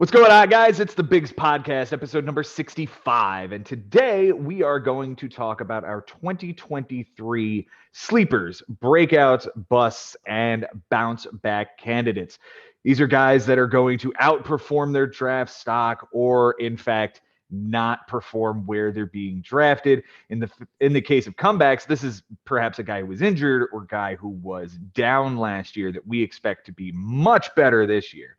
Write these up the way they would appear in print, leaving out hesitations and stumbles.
What's going on, guys? It's the Bigs Podcast, episode number 65. And today we are going to talk about our 2023 sleepers, breakouts, busts, and bounce back candidates. These are guys that are going to outperform their draft stock or, in fact, not perform where they're being drafted. In the case of comebacks, this is perhaps a guy who was injured or guy who was down last year that we expect to be much better this year.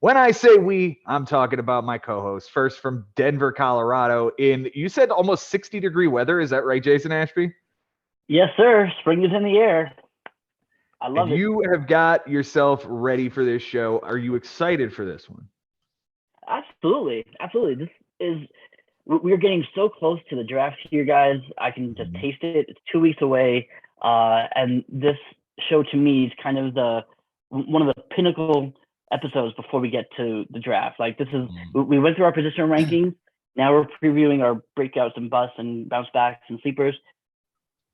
When I say we, I'm talking about my co-host. First from Denver, Colorado, in, you said, almost 60-degree weather. Is that right, Jason Ashby? Yes, sir. Spring is in the air. I love it. You have got yourself ready for this show. Are you excited for this one? Absolutely. This is, we're getting so close to the draft here, guys. I can just taste it. It's 2 weeks away. And this show to me is kind of one of the pinnacle episodes before we get to the draft. Like, this is, we went through our position rankings. Now we're previewing our breakouts and busts and bounce backs and sleepers.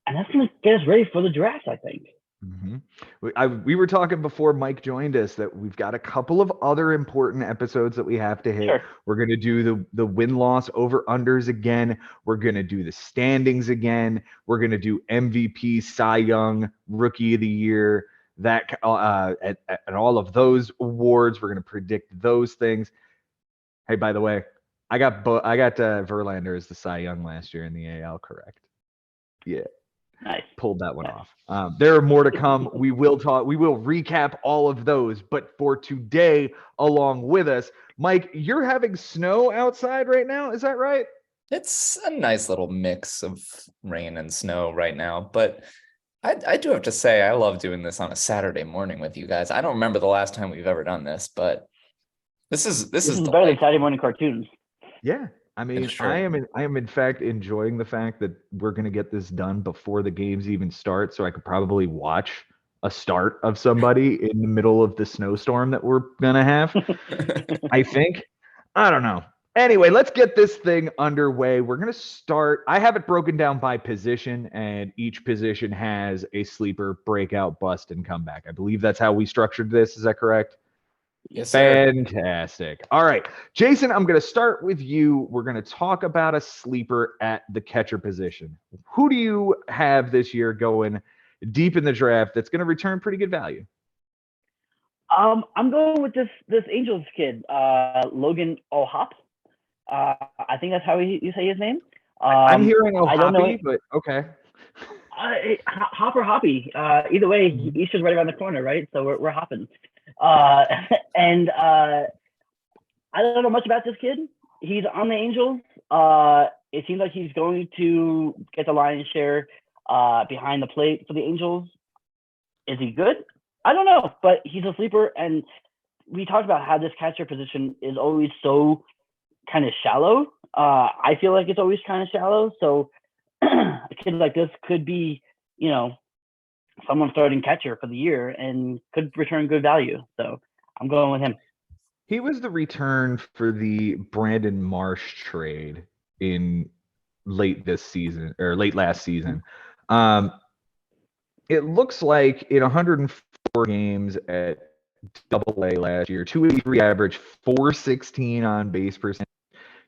And that's going to get us ready for the draft, I think. We were talking before Mike joined us that we've got a couple of other important episodes that we have to hit. Sure. We're going to do the win-loss over-unders again. We're going to do the standings again. We're going to do MVP, Cy Young, Rookie of the Year, that and all of those awards. We're going to predict those things. Hey, by the way, I got Verlander as the Cy Young last year in the AL, correct? Yeah. Nice. Pulled that one off. There are more to come. We will recap all of those. But for today, along with us, Mike, you're having snow outside right now. Is that right? It's a nice little mix of rain and snow right now. But I do have to say, I love doing this on a Saturday morning with you guys. I don't remember the last time we've ever done this, but this is better than Saturday morning cartoons. Yeah. I mean, I am in fact enjoying the fact that we're going to get this done before the games even start, so I could probably watch a start of somebody in the middle of the snowstorm that we're going to have. I think. I don't know. Anyway, let's get this thing underway. We're going to start. I have it broken down by position, and each position has a sleeper, breakout, bust, and comeback. I believe that's how we structured this. Is that correct? Yes, sir. Fantastic. All right, Jason, I'm going to start with you. We're going to talk about a sleeper at the catcher position. Who do you have this year going deep in the draft that's going to return pretty good value? I'm going with this Angels kid, Logan O'Hop. I think that's how you say his name. I'm hearing O'Hoppy, but okay. Hop or Hoppy. Either way, Easter's right around the corner, right? So we're hopping. And I don't know much about this kid. He's on the Angels. It seems like he's going to get the lion's share behind the plate for the Angels. Is he good? I don't know, but he's a sleeper. And we talked about how this catcher position is always so kind of shallow. I feel like it's always kind of shallow. So a kid like this could be, someone starting catcher for the year and could return good value. So I'm going with him. He was the return for the Brandon Marsh trade in late last season. It looks like in 104 games at Double-A last year, 283 average, 416 on base percent,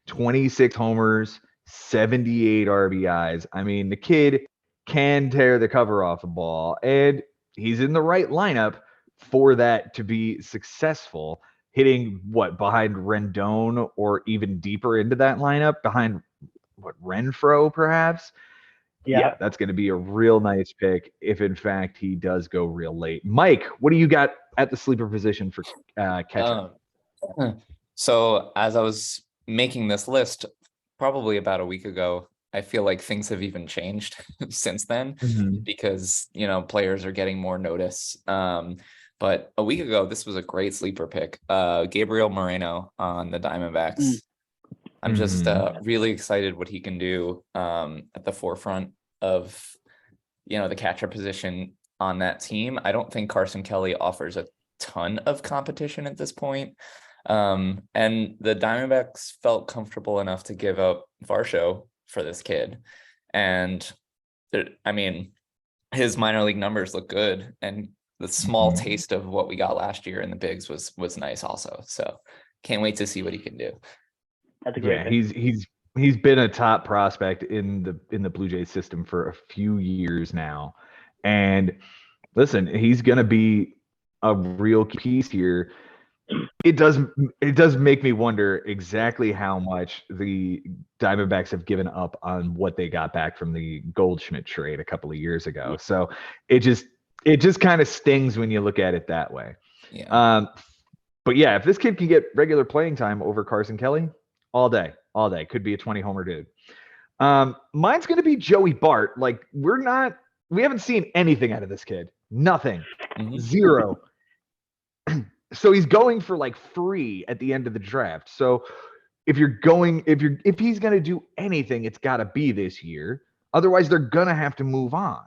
26 homers, 78 RBIs. I mean, the kid can tear the cover off a ball, and he's in the right lineup for that to be successful. Hitting behind Rendon or even deeper into that lineup behind Renfroe perhaps. Yeah, that's going to be a real nice pick if in fact he does go real late. Mike, what do you got at the sleeper position for catcher? So as I was making this list probably about a week ago, I feel like things have even changed since then because, players are getting more notice. But a week ago, this was a great sleeper pick. Gabriel Moreno on the Diamondbacks. I'm just really excited what he can do at the forefront of, the catcher position on that team. I don't think Carson Kelly offers a ton of competition at this point. And the Diamondbacks felt comfortable enough to give up Varsho for this kid. And his minor league numbers look good. And the small taste of what we got last year in the bigs was nice also. So Can't wait to see what he can do. That's a great pick. He's been a top prospect he's been a top prospect in the Blue Jays system for a few years now. And listen, he's going to be a real piece here. It does make me wonder exactly how much the Diamondbacks have given up on what they got back from the Goldschmidt trade a couple of years ago. So it just kind of stings when you look at it that way. Yeah. But yeah, if this kid can get regular playing time over Carson Kelly, all day, could be a 20 homer dude. Mine's going to be Joey Bart. Like we haven't seen anything out of this kid. Nothing. Mhm. Zero. So he's going for like free at the end of the draft. So if he's going to do anything, it's got to be this year. Otherwise, they're going to have to move on.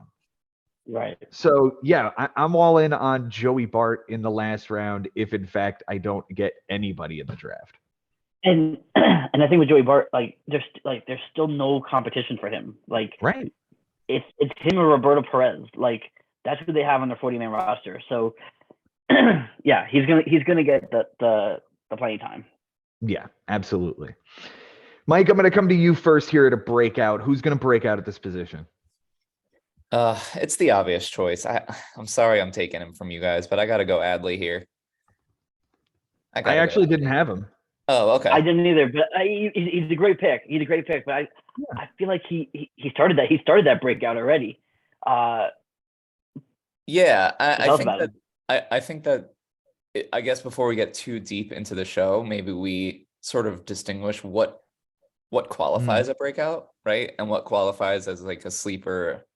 Right. So yeah, I'm all in on Joey Bart in the last round if in fact I don't get anybody in the draft. And I think with Joey Bart, there's still no competition for him. Like, right. It's him or Roberto Perez. Like, that's who they have on their 40-man roster. So yeah, he's gonna get the playing time. Yeah, absolutely. Mike, I'm gonna come to you first here at a breakout. Who's gonna break out at this position? It's the obvious choice. I'm sorry I'm taking him from you guys, but I gotta go Adley here. I actually didn't have him. Oh, okay. I didn't either, but he's a great pick. He's a great pick, but I feel like he started that breakout already. Yeah, I think that I guess before we get too deep into the show, maybe we sort of distinguish what qualifies a breakout, right? And what qualifies as like a sleeper,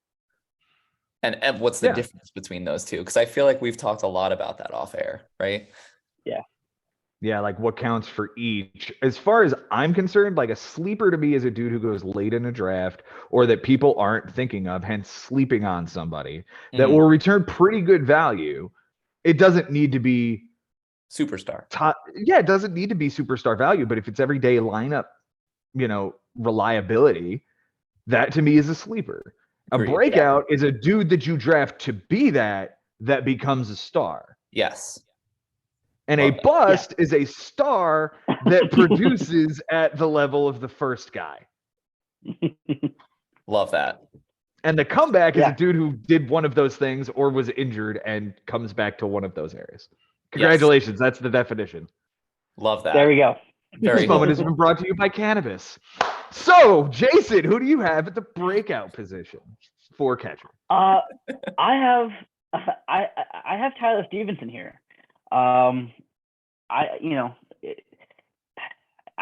and what's the difference between those two? Because I feel like we've talked a lot about that off air, right? Yeah, like what counts for each. As far as I'm concerned, like a sleeper to me is a dude who goes late in a draft or that people aren't thinking of, hence sleeping on somebody that will return pretty good value. It doesn't need to be superstar. It doesn't need to be superstar value, but if it's everyday lineup, reliability, that to me is a sleeper. A breakout is a dude that you draft to be that becomes a star. Yes. And a bust is a star that produces at the level of the first guy. Love that. And the comeback is a dude who did one of those things or was injured and comes back to one of those areas. Congratulations. That's the definition. Love that. There we go. This moment has been brought to you by cannabis. So, Jason, who do you have at the breakout position for catcher? I have Tyler Stevenson here. I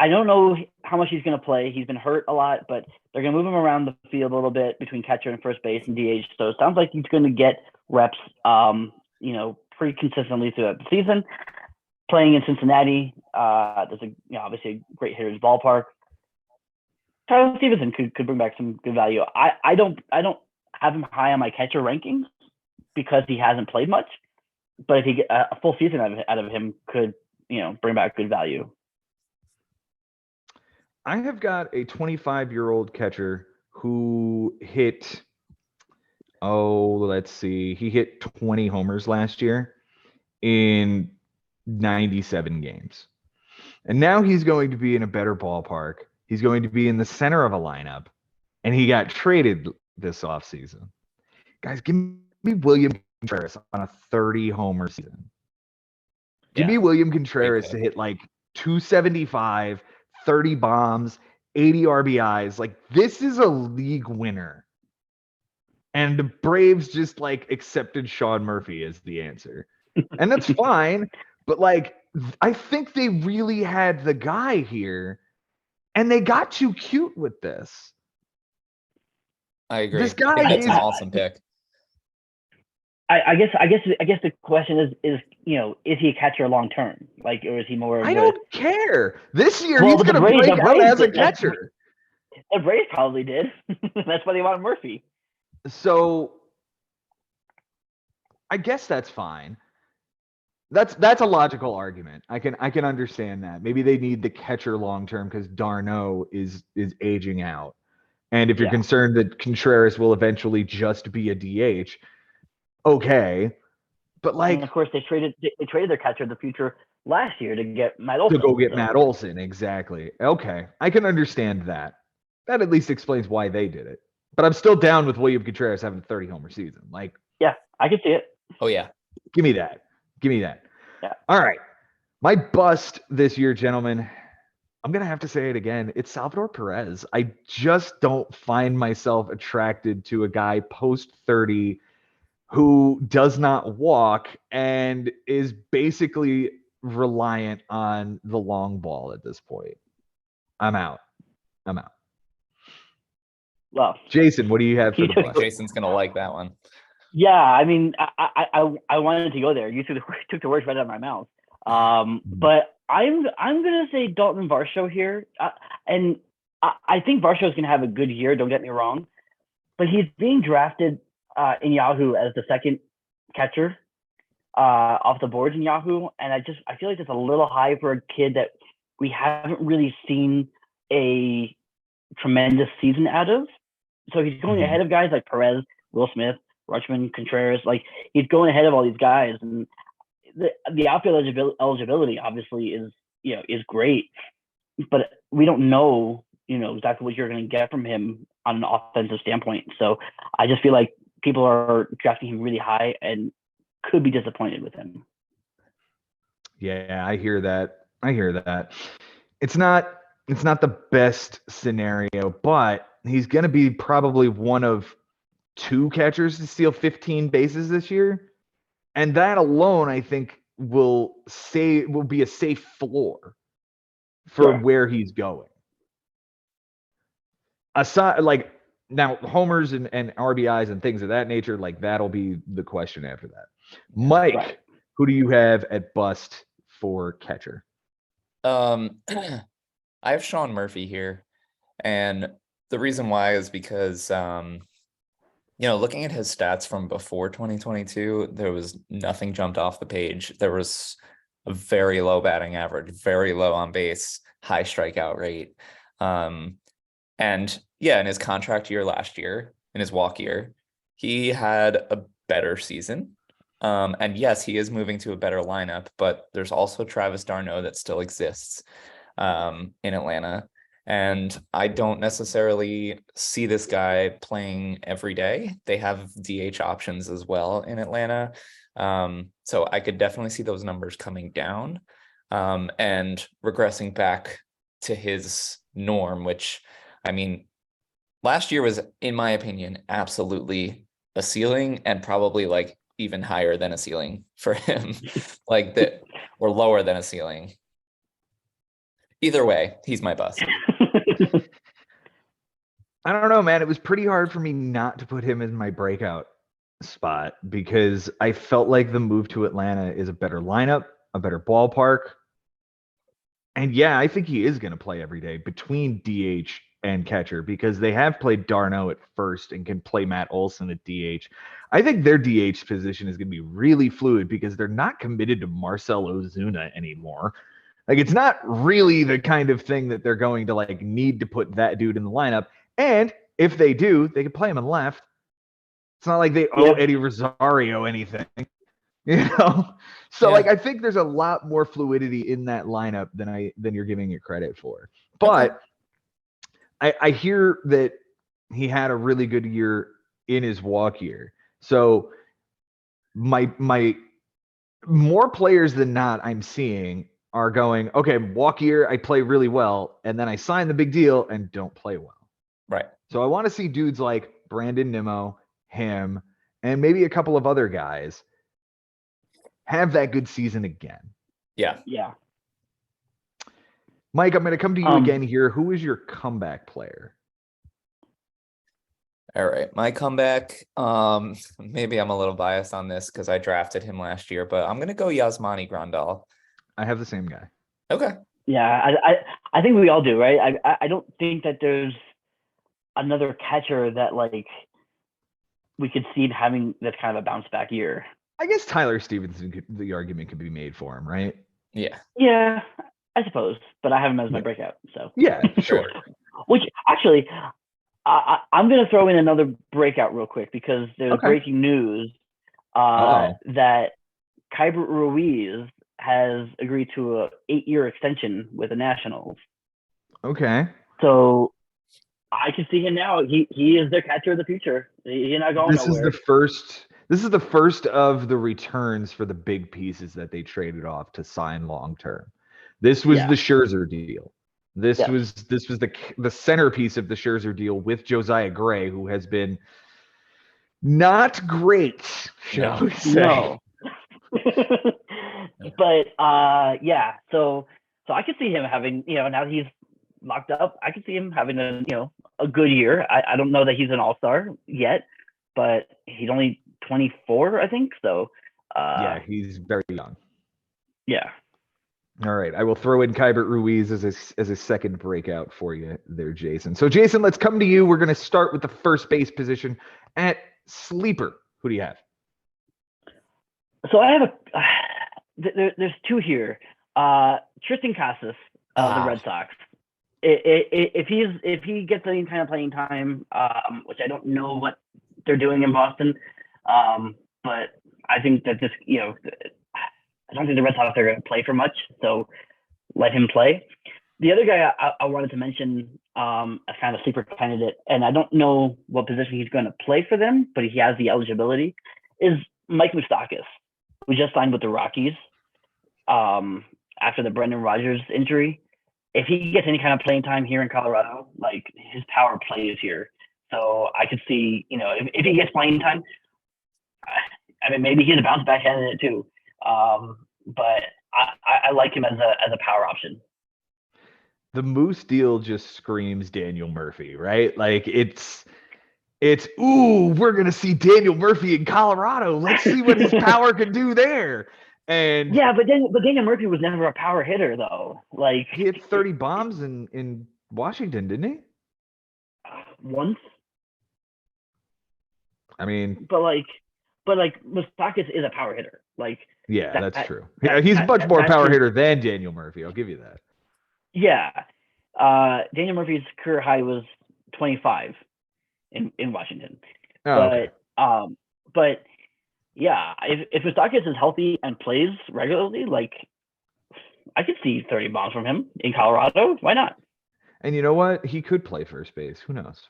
don't know how much he's going to play. He's been hurt a lot, but they're going to move him around the field a little bit between catcher and first base and DH. So it sounds like he's going to get reps, pretty consistently throughout the season. Playing in Cincinnati, there's obviously a great hitter's ballpark. Tyler Stevenson could bring back some good value. I don't have him high on my catcher rankings because he hasn't played much. But if he get a full season out of him, could bring back good value. I have got a 25-year-old catcher who hit. Let's see. He hit 20 homers last year in 97 games, and now he's going to be in a better ballpark. He's going to be in the center of a lineup, and he got traded this offseason. Guys, give me William Contreras on a 30 homer season. Give me William Contreras to hit like 275, 30 bombs, 80 RBIs. Like, this is a league winner. And the Braves just like accepted Sean Murphy as the answer. And that's fine. But like, I think they really had the guy here and they got too cute with this. I agree. This guy That's an awesome pick. I guess the question is he a catcher long term? Like, or is he more? I don't care. This year he's going to break out as a catcher. The Braves probably did. That's why they wanted Murphy. So I guess that's fine. That's a logical argument. I can understand that. Maybe they need the catcher long term because d'Arnaud is aging out. And if you're concerned that Contreras will eventually just be a DH, okay. But like, and of course, they traded their catcher of the future last year to get Matt Olson. To go get Matt Olson, exactly. Okay, I can understand that. That at least explains why they did it. But I'm still down with William Contreras having a 30 homer season. Like, yeah, I can see it. Oh yeah. Give me that. Yeah. All right. My bust this year, gentlemen, I'm going to have to say it again. It's Salvador Perez. I just don't find myself attracted to a guy post 30 who does not walk and is basically reliant on the long ball at this point. I'm out. Well, Jason, what do you have for the bust? Jason's gonna like that one. Yeah, I mean, I wanted to go there. You took the words right out of my mouth. But I'm gonna say Dalton Varsho here, and I think Varsho is gonna have a good year. Don't get me wrong, but he's being drafted in Yahoo as the second catcher off the boards in Yahoo, and I feel like that's a little high for a kid that we haven't really seen a tremendous season out of. So he's going ahead of guys like Perez, Will Smith, Rutschman, Contreras. Like, he's going ahead of all these guys, and the outfield eligibility obviously is great, but we don't know exactly what you're going to get from him on an offensive standpoint. So I just feel like people are drafting him really high and could be disappointed with him. Yeah, I hear that. It's not the best scenario, but he's going to be probably one of two catchers to steal 15 bases this year. And that alone, I think, will be a safe floor for where he's going. Aside, like, now homers and RBIs and things of that nature, like, that'll be the question after that. Mike, who do you have at bust for catcher? I have Sean Murphy here, and the reason why is because looking at his stats from before 2022, there was nothing jumped off the page. There was a very low batting average, very low on base, high strikeout rate. And yeah, in his contract year last year, in his walk year, he had a better season. And yes, he is moving to a better lineup, but there's also Travis d'Arnaud that still exists in Atlanta. And I don't necessarily see this guy playing every day. They have DH options as well in Atlanta. So I could definitely see those numbers coming down and regressing back to his norm, which, I mean, last year was, in my opinion, absolutely a ceiling, and probably like even higher than a ceiling for him, like that, or lower than a ceiling. Either way, he's my bust. I don't know, man. It was pretty hard for me not to put him in my breakout spot because I felt like the move to Atlanta is a better lineup, a better ballpark. And yeah, I think he is going to play every day between DH and catcher because they have played d'Arnaud at first and can play Matt Olson at DH. I think their DH position is going to be really fluid because they're not committed to Marcell Ozuna anymore. Like, it's not really the kind of thing that they're going to like need to put that dude in the lineup. And if they do, they can play him in left. It's not like they owe Eddie Rosario anything, So like, I think there's a lot more fluidity in that lineup than you're giving it credit for. But I hear that he had a really good year in his walk year. So my more players than not I'm seeing are going, okay, walk year, I play really well, and then I sign the big deal and don't play well. Right. So I want to see dudes like Brandon Nimmo, him, and maybe a couple of other guys have that good season again. Yeah. Mike, I'm going to come to you again here. Who is your comeback player? All right. My comeback, maybe I'm a little biased on this because I drafted him last year, but I'm going to go Yasmani Grandal. I have the same guy. Okay. Yeah, I think we all do, right? I don't think that there's another catcher that like we could see having this kind of a bounce back year. I guess Tyler Stevenson, the argument could be made for him, right? Yeah. Yeah, I suppose, but I have him as my breakout. So yeah, sure. Which actually, I'm going to throw in another breakout real quick because there's breaking news that Keibert Ruiz has agreed to a 8-year extension with the Nationals. Okay. So I can see him now. He is their catcher of the future. He's not going This nowhere. is the first. This is the first of the returns for the big pieces that they traded off to sign long term. This was the Scherzer deal. This was the centerpiece of the Scherzer deal with Josiah Gray, who has been not great, shall we say? No. But yeah, so I could see him having, now he's locked up. I could see him having a good year. I don't know that he's an all-star yet, but he's only 24, I think. So yeah, he's very young. Yeah. All right, I will throw in Keibert Ruiz as a second breakout for you there, Jason. So, Jason, let's come to you. We're going to start with the first base position at sleeper. Who do you have? So I have there's two here. Tristan Casas of the Red Sox. If he gets any kind of playing time, which I don't know what they're doing in Boston, but I think that I don't think the Red Sox are going to play for much, so let him play. The other guy I wanted to mention, as kind of a sleeper candidate, and I don't know what position he's going to play for them, but he has the eligibility, is Mike Moustakas, who just signed with the Rockies after the Brendan Rodgers injury. If he gets any kind of playing time here in Colorado, like, his power plays here. So I could see, if he gets playing time, I mean, maybe he's a bounce back candidate too. But I like him as a power option. The Moose deal just screams Daniel Murphy, right? Like, it's ooh, we're gonna see Daniel Murphy in Colorado. Let's see what his power can do there. And yeah, but Daniel Murphy was never a power hitter though. Like, he hit 30 bombs in Washington, didn't he? Once. I mean, but Moustakas is a power hitter. Like, yeah, that's true. Yeah, he's much more power hitter than Daniel Murphy. I'll give you that. Yeah. Daniel Murphy's career high was 25 in Washington. But yeah, if Moustakas is healthy and plays regularly, like, I could see 30 bombs from him in Colorado. Why not? And you know what? He could play first base. Who knows?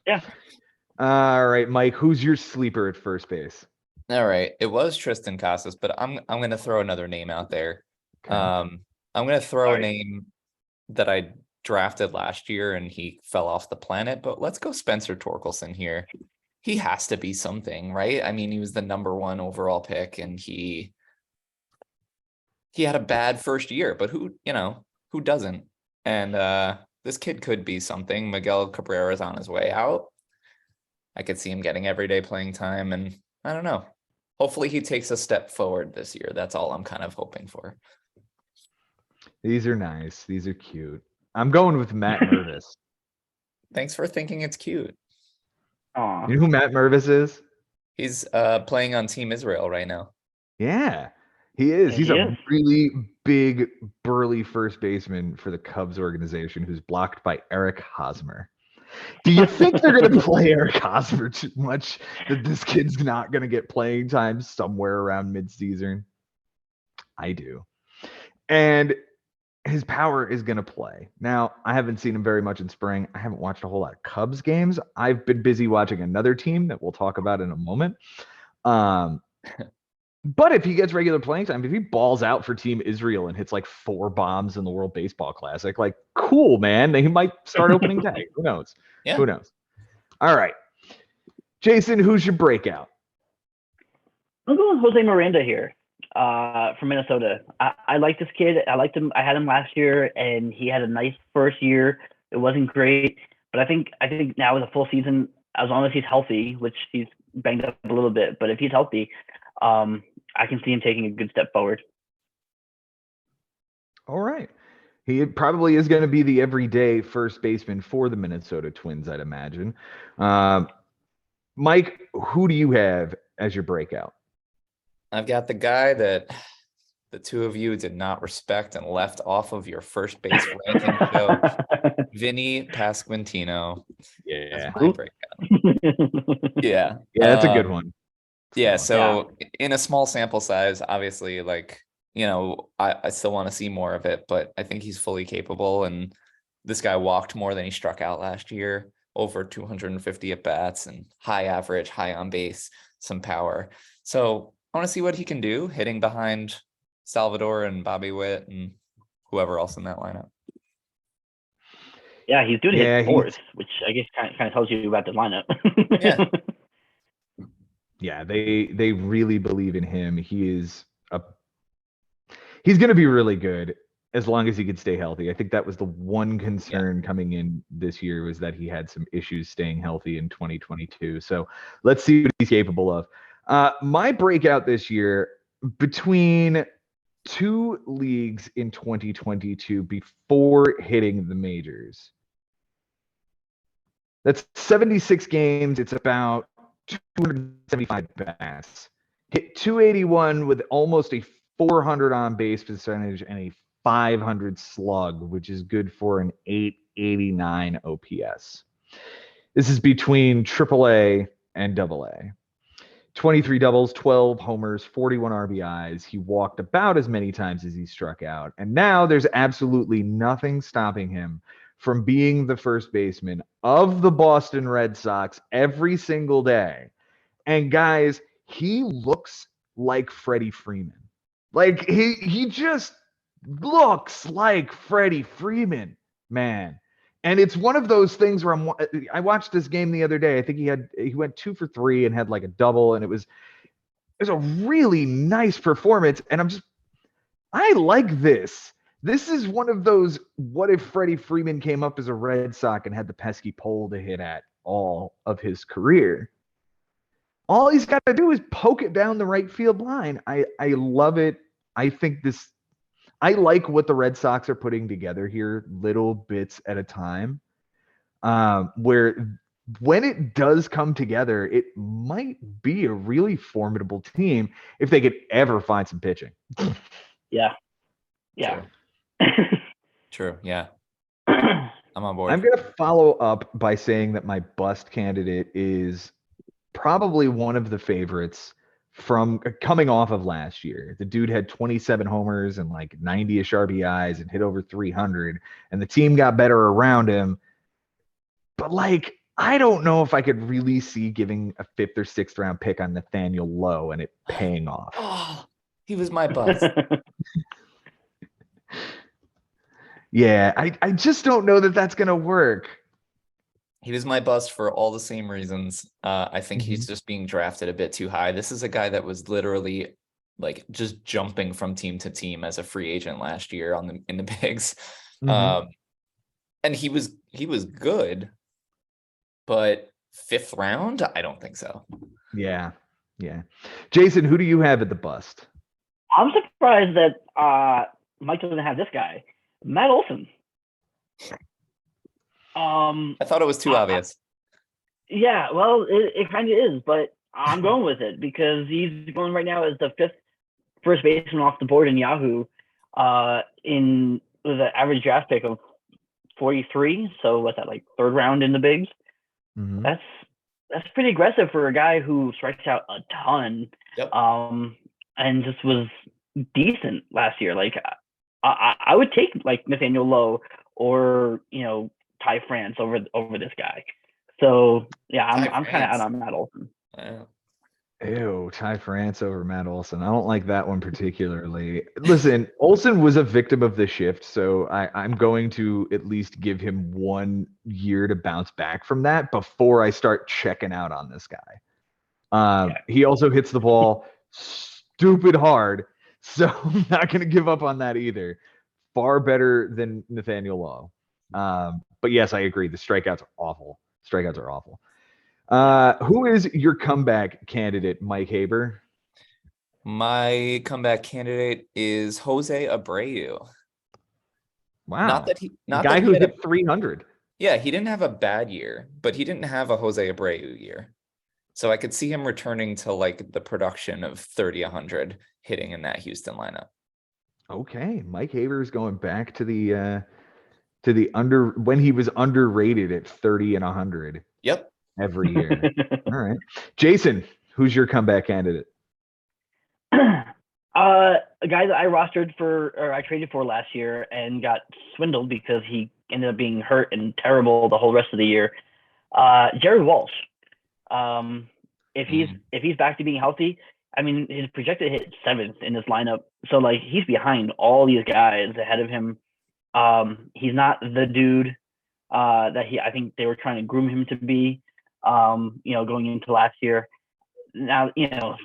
Yeah. All right, Mike, who's your sleeper at first base? All right. It was Tristan Casas, but I'm going to throw another name out there. Okay. I'm going to throw a name that I drafted last year and he fell off the planet, but let's go Spencer Torkelson here. He has to be something, right? I mean, he was the #1 overall pick and he had a bad first year, but who doesn't? And this kid could be something. Miguel Cabrera is on his way out. I could see him getting everyday playing time, and I don't know. Hopefully he takes a step forward this year. That's all I'm kind of hoping for. These are nice. These are cute. I'm going with Matt Mervis. Thanks for thinking it's cute. Aww. You know who Matt Mervis is? He's playing on Team Israel right now. Yeah, he is. He's a really big, burly first baseman for the Cubs organization who's blocked by Eric Hosmer. Do you think they're going to play Eric Hosmer too much that this kid's not going to get playing time somewhere around midseason? I do. And his power is going to play. Now, I haven't seen him very much in spring. I haven't watched a whole lot of Cubs games. I've been busy watching another team that we'll talk about in a moment. But if he gets regular playing time, if he balls out for Team Israel and hits like 4 bombs in the World Baseball Classic, like, cool, man. He might start opening day. Who knows? Yeah. Who knows? All right. Jason, who's your breakout? I'm going with Jose Miranda here from Minnesota. I like this kid. I liked him. I had him last year, and he had a nice first year. It wasn't great, but I think now with a full season, as long as he's healthy, which he's banged up a little bit, but if he's healthy, I can see him taking a good step forward. All right. He probably is going to be the everyday first baseman for the Minnesota Twins, I'd imagine. Mike, who do you have as your breakout? I've got the guy that the two of you did not respect and left off of your first base ranking show, Vinny Pasquantino. Yeah. That's my breakout. Yeah. Yeah, that's a good one. Yeah, Slow. so in a small sample size, obviously, like, I still want to see more of it, but I think he's fully capable. And this guy walked more than he struck out last year, over 250 at bats and high average, high on base, some power. So I want to see what he can do hitting behind Salvador and Bobby Witt and whoever else in that lineup. Yeah, he's doing Yeah, his fourth, which I guess kind of tells you about the lineup. Yeah. Yeah, they really believe in him. He's going to be really good as long as he could stay healthy. I think that was the one concern coming in this year, was that he had some issues staying healthy in 2022. So let's see what he's capable of. My breakout this year, between two leagues in 2022 before hitting the majors. That's 76 games. It's about 275 bats. Hit 281 with almost a 400 on base percentage and a 500 slug, which is good for an 889 OPS. This is between AAA and AA. 23 doubles, 12 homers, 41 RBIs. He walked about as many times as he struck out. And now there's absolutely nothing stopping him from being the first baseman of the Boston Red Sox every single day. And guys, he looks like Freddie Freeman. Like he just looks like Freddie Freeman, man. And it's one of those things where I watched this game the other day. I think he went 2 for 3 and had like a double, and it was a really nice performance. And I like this. This is one of those, what if Freddie Freeman came up as a Red Sox and had the pesky pole to hit at all of his career? All he's got to do is poke it down the right field line. I love it. I like what the Red Sox are putting together here, little bits at a time, where when it does come together, it might be a really formidable team if they could ever find some pitching. Yeah. True. Yeah. I'm on board. I'm going to follow up by saying that my bust candidate is probably one of the favorites from coming off of last year. The dude had 27 homers and like 90-ish RBIs and hit over 300, and the team got better around him. But like, I don't know if I could really see giving a 5th or 6th round pick on Nathaniel Lowe and it paying off. Oh, he was my bust. Yeah, I just don't know that that's going to work. He was my bust for all the same reasons. I think he's just being drafted a bit too high. This is a guy that was literally like just jumping from team to team as a free agent last year in the bigs. And he was good, but 5th round, I don't think so. Yeah. Jason, who do you have at the bust? I'm surprised that Mike doesn't have this guy, Matt Olson. I thought it was too obvious. Yeah, well, it kind of is, but I'm going with it because he's going right now as the 5th first baseman off the board in Yahoo, in with an average draft pick of 43. So what's that, like 3rd round in the bigs? That's pretty aggressive for a guy who strikes out a ton. Yep. And just was decent last year. Like I would take like Nathaniel Lowe or Ty France over this guy. So yeah, I'm kind of out on Matt Olson. Ew, Ty France over Matt Olson. I don't like that one particularly. Listen, Olson was a victim of the shift, so I'm going to at least give him 1 year to bounce back from that before I start checking out on this guy. He also hits the ball stupid hard, so I'm not going to give up on that either. Far better than Nathaniel Lowe. But yes, I agree. The strikeouts are awful. Who is your comeback candidate, Mike Haber? My comeback candidate is Jose Abreu. Wow. Not that he who hit 300. Yeah, he didn't have a bad year, but he didn't have a Jose Abreu year. So I could see him returning to like the production of 30-100 hitting in that Houston lineup. Okay, Mike Haber is going back to the when he was underrated at 30 and 100. Yep. Every year. All right. Jason, Who's your comeback candidate? A guy that I rostered for, or I traded for last year and got swindled because he ended up being hurt and terrible the whole rest of the year. Jerry Walsh. If he's back to being healthy, I mean, his projected hit 7th in this lineup, so like he's behind all these guys ahead of him. He's not the dude that I think they were trying to groom him to be. Going into last year. Now,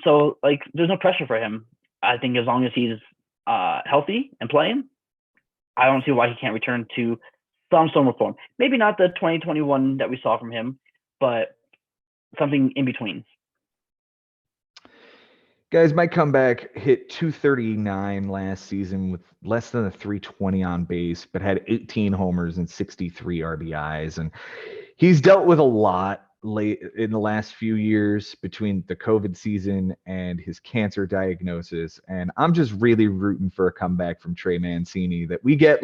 so like there's no pressure for him. I think as long as he's healthy and playing, I don't see why he can't return to some form of form. Maybe not the 2021 that we saw from him, but something in between. Guys, my comeback hit 239 last season with less than a 320 on base, but had 18 homers and 63 RBIs. And he's dealt with a lot late in the last few years between the COVID season and his cancer diagnosis. And I'm just really rooting for a comeback from Trey Mancini that we get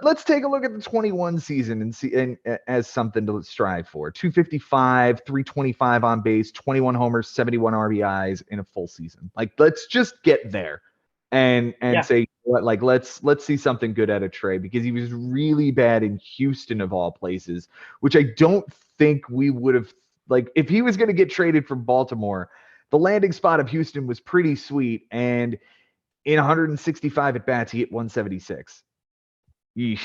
let's take a look at the 21 season and see and as something to strive for. 255, 325 on base, 21 homers, 71 RBIs in a full season. Like, let's just get there and say what, like, let's see something good out of Trey, because he was really bad in Houston of all places, which I don't think we would have, like, if he was going to get traded from Baltimore, the landing spot of Houston was pretty sweet. And in 165 at bats, he hit 176. Yeesh.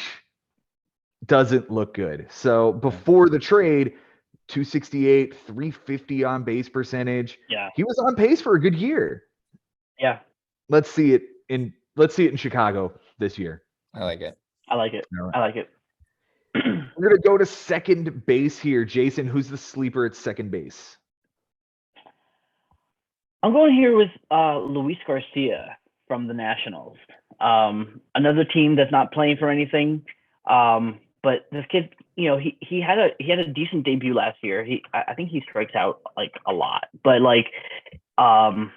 Doesn't look good. So before the trade, 268, 350 on base percentage. Yeah. He was on pace for a good year. Yeah. Let's see it in Chicago this year. I like it. All right. We're going to go to second base here. Jason, who's the sleeper at second base? I'm going here with Luis Garcia from the Nationals. Another team that's not playing for anything. But this kid, he had a decent debut last year. I think he strikes out like a lot, but like, and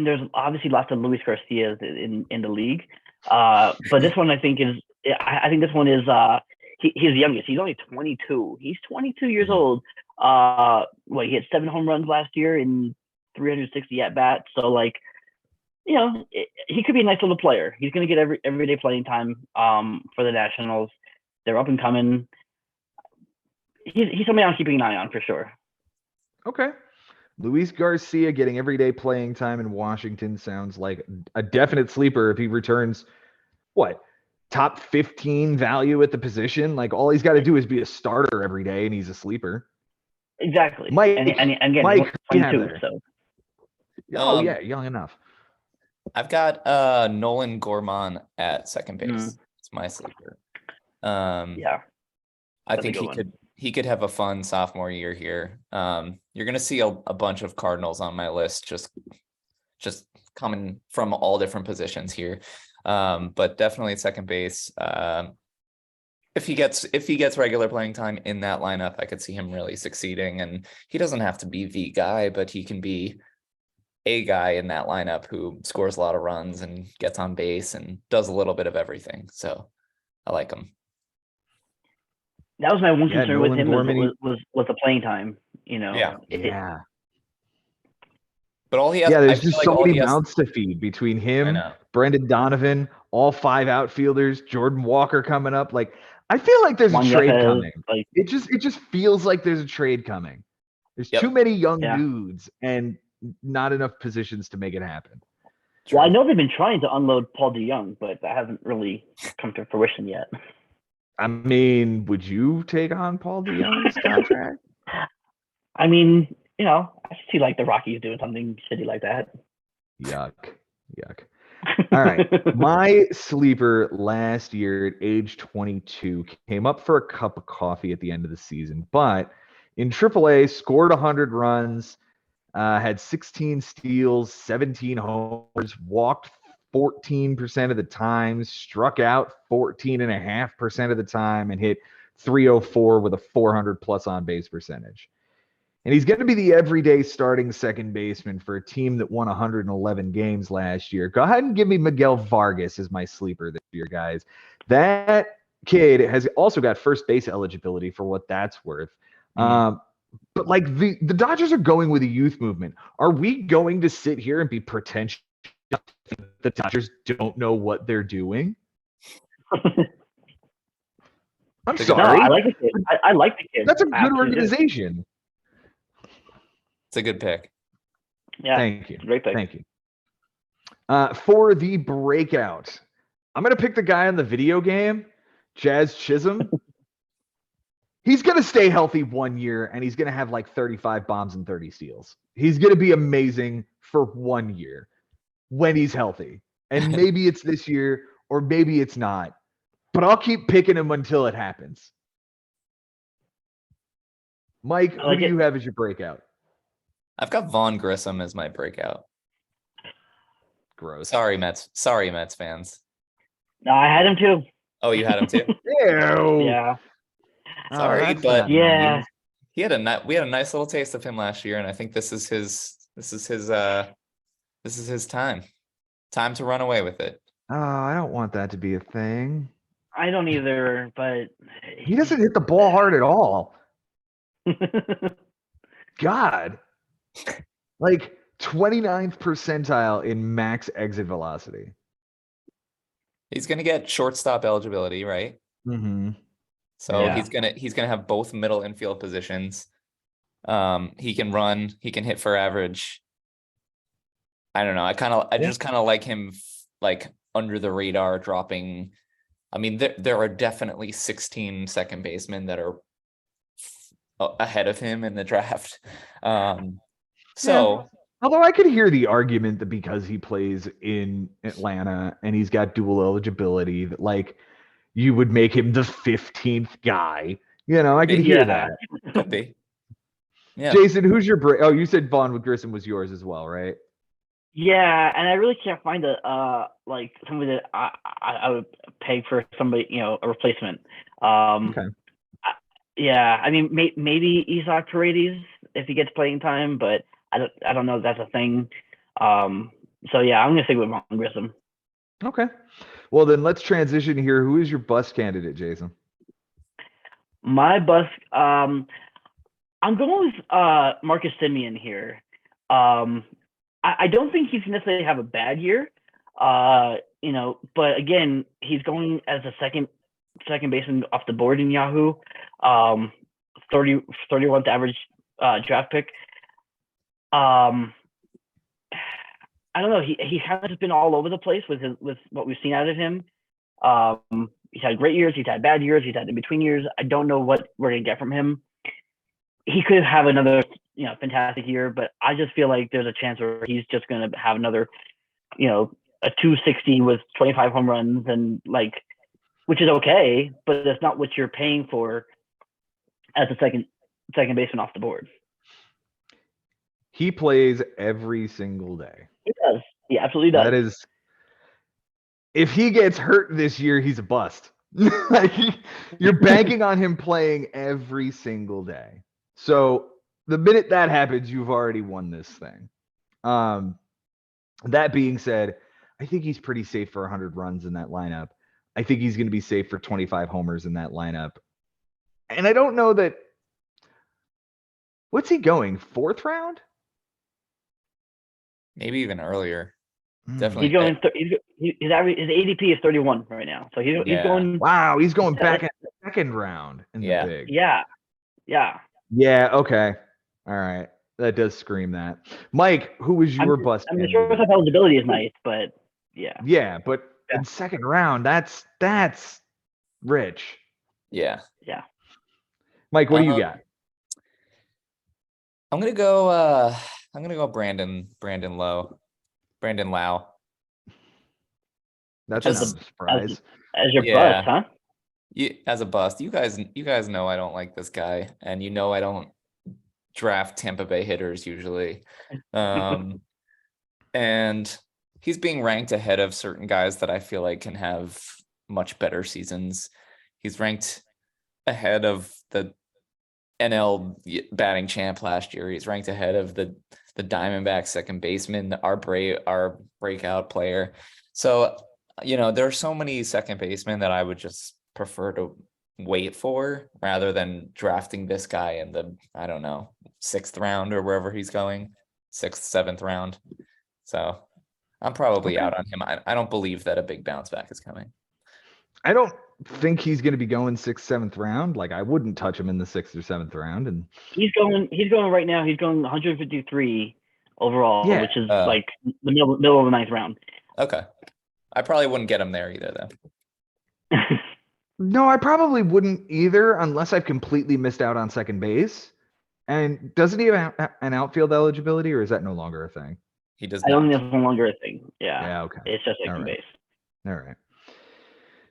there's obviously lots of Luis Garcias in the league. But this one I think is he's the youngest. He's only 22. He's 22 years old. He hit 7 home runs last year in 360 at bats. So like, he could be a nice little player. He's going to get everyday playing time for the Nationals. They're up and coming. He's somebody I'm keeping an eye on for sure. Okay. Luis Garcia getting everyday playing time in Washington sounds like a definite sleeper if he returns, top 15 value at the position. Like, all he's got to do is be a starter every day, and he's a sleeper. Exactly. Mike, Mike, 22, so. Oh, yeah, young enough. I've got Nolan Gorman at second base. It's my sleeper. Yeah, I think he could have a fun sophomore year here. You're gonna see a bunch of Cardinals on my list, just coming from all different positions here. But definitely at second base. If he gets regular playing time in that lineup, I could see him really succeeding. And he doesn't have to be the guy, but he can be a guy in that lineup who scores a lot of runs and gets on base and does a little bit of everything. So I like him. That was my one concern with him was the playing time, Yeah. But all he has, there's just so many mouths to feed between him, Brendan Donovan, all 5 outfielders, Jordan Walker coming up. Like, I feel like there's a trade coming. Like, it just feels like there's a trade coming. There's too many young dudes and not enough positions to make it happen. Well, I know they've been trying to unload Paul DeYoung, but that hasn't really come to fruition yet. I mean, would you take on Paul DeYoung's contract? I mean, I see like the Rockies doing something shitty like that. Yuck. All right. My sleeper last year at age 22 came up for a cup of coffee at the end of the season, but in AAA scored 100 runs, had 16 steals, 17 homers, walked 14% of the time, struck out 14.5% of the time, and hit 304 with a 400 plus on base percentage. And he's going to be the everyday starting second baseman for a team that won 111 games last year. Go ahead and give me Miguel Vargas as my sleeper this year, guys. That kid has also got first base eligibility for what that's worth. But like the Dodgers are going with a youth movement. Are we going to sit here and be pretentious? The Dodgers don't know what they're doing. I'm No, sorry. I like the kid. I like the kid. That's a I good absolutely do. organization. It's a good pick. Yeah, Thank you. great pick. Thank you. For the breakout, I'm going to pick the guy in the video game, Jazz Chisholm. He's going to stay healthy 1 year, and he's going to have like 35 bombs and 30 steals. He's going to be amazing for 1 year when he's healthy. And maybe it's this year or maybe it's not. But I'll keep picking him until it happens. Mike, who do you have as your breakout? I've got Vaughn Grissom as my breakout. Gross. Sorry, Mets fans. No, I had him too. Oh, you had him too? Ew. Yeah. Sorry, that's but not Yeah. nice. we had a nice little taste of him last year, and I think this is his time. Time to run away with it. Oh, I don't want that to be a thing. I don't either, but He doesn't hit the ball hard at all. God. Like 29th percentile in max exit velocity. He's gonna get shortstop eligibility, right? Mm-hmm. So Yeah. he's gonna have both middle infield positions. He can run, he can hit for average. I don't know. I just kind of like him like under the radar dropping. I mean, there are definitely 16 second basemen that are ahead of him in the draft. So although I could hear the argument that because he plays in Atlanta and he's got dual eligibility, that like you would make him the 15th guy. You know, I could hear that. Could be. Yeah. Jason, who's your break? Oh, you said Vaughn with Grissom was yours as well, right? Yeah, and I really can't find like somebody that I would peg for somebody, a replacement. Okay. Yeah, I mean maybe Isaac Paredes if he gets playing time, but I don't know if that's a thing. So yeah, I'm gonna stick with Vaughn Grissom. Okay. Well, then let's transition here. Who is your bust candidate, Jason? My bust, I'm going with Marcus Semien here. I don't think he's necessarily have a bad year, but again, he's going as a second baseman off the board in Yahoo, 31th average draft pick. I don't know. He kind of just been all over the place with what we've seen out of him. He's had great years. He's had bad years. He's had in between years. I don't know what we're gonna get from him. He could have another, fantastic year, but I just feel like there's a chance where he's just gonna have another, a 260 with 25 home runs and which is okay, but that's not what you're paying for as a second baseman off the board. He plays every single day. He does. He absolutely does. That is, if he gets hurt this year, he's a bust. You're banking on him playing every single day. So the minute that happens, you've already won this thing. That being said, I think he's pretty safe for 100 runs in that lineup. I think he's going to be safe for 25 homers in that lineup. And I don't know that. What's he going? 4th round? maybe even earlier. Definitely. He's going. His average, his ADP is 31 right now, so he's going. Wow, he's going back in the 2nd round in the big. Yeah. Okay. All right. That does scream that. Mike, who was your bust? I mean, the shortstop eligibility is nice, but yeah. Yeah, but in 2nd round, that's rich. Yeah. Mike, what do you got? I'm gonna go Brandon Lau. That's a surprise. As your bust, huh? As a bust. You guys know I don't like this guy, and I don't draft Tampa Bay hitters usually. And he's being ranked ahead of certain guys that I feel like can have much better seasons. He's ranked ahead of the NL batting champ last year. He's ranked ahead of the Diamondbacks second baseman, our breakout player. So, there are so many second basemen that I would just prefer to wait for rather than drafting this guy in the, I don't know, 6th round or wherever he's going, 6th, 7th round. So I'm probably out on him. I don't believe that a big bounce back is coming. I don't think he's going to be going 6th, 7th round. Like I wouldn't touch him in the 6th or 7th round. And he's going right now. He's going 153 overall, Yeah. which is like the middle of the 9th round. Okay. I probably wouldn't get him there either though. No, I probably wouldn't either unless I've completely missed out on second base. And doesn't he have an outfield eligibility, or is that no longer a thing? He does I don't not. think it's no longer a thing. Yeah. Yeah, okay. It's just second All right. base. All right.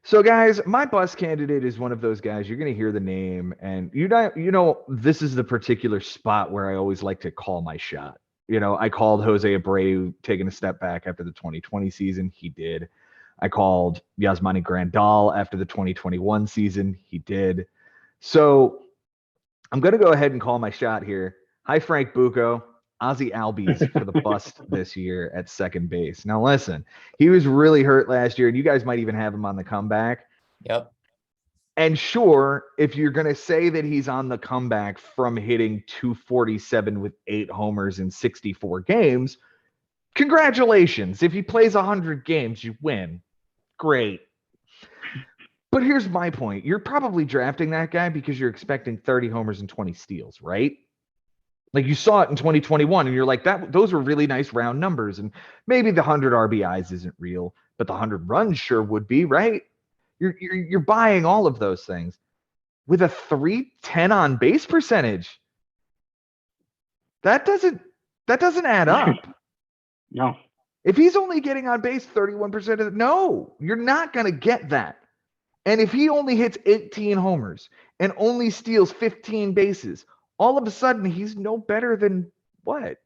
So guys, my bus candidate is one of those guys. You're going to hear the name, and this is the particular spot where I always like to call my shot. I called Jose Abreu taking a step back after the 2020 season. He did. I called Yasmani Grandal after the 2021 season. He did. So I'm going to go ahead and call my shot here. Hi, Frank Bucco. Ozzy Albies for the bust this year at second base. Now, listen, he was really hurt last year, and you guys might even have him on the comeback. Yep. And sure, if you're going to say that he's on the comeback from hitting 247 with 8 homers in 64 games, congratulations. If he plays 100 games, you win. Great. But here's my point. You're probably drafting that guy because you're expecting 30 homers and 20 steals, right? Like you saw it in 2021 and you're like, those were really nice round numbers. And maybe the 100 RBIs isn't real, but the 100 runs sure would be, right? You're buying all of those things with a 310 on base percentage. That doesn't add up. No. If he's only getting on base 31% of no, you're not going to get that. And if he only hits 18 homers and only steals 15 bases, all of a sudden he's no better than what?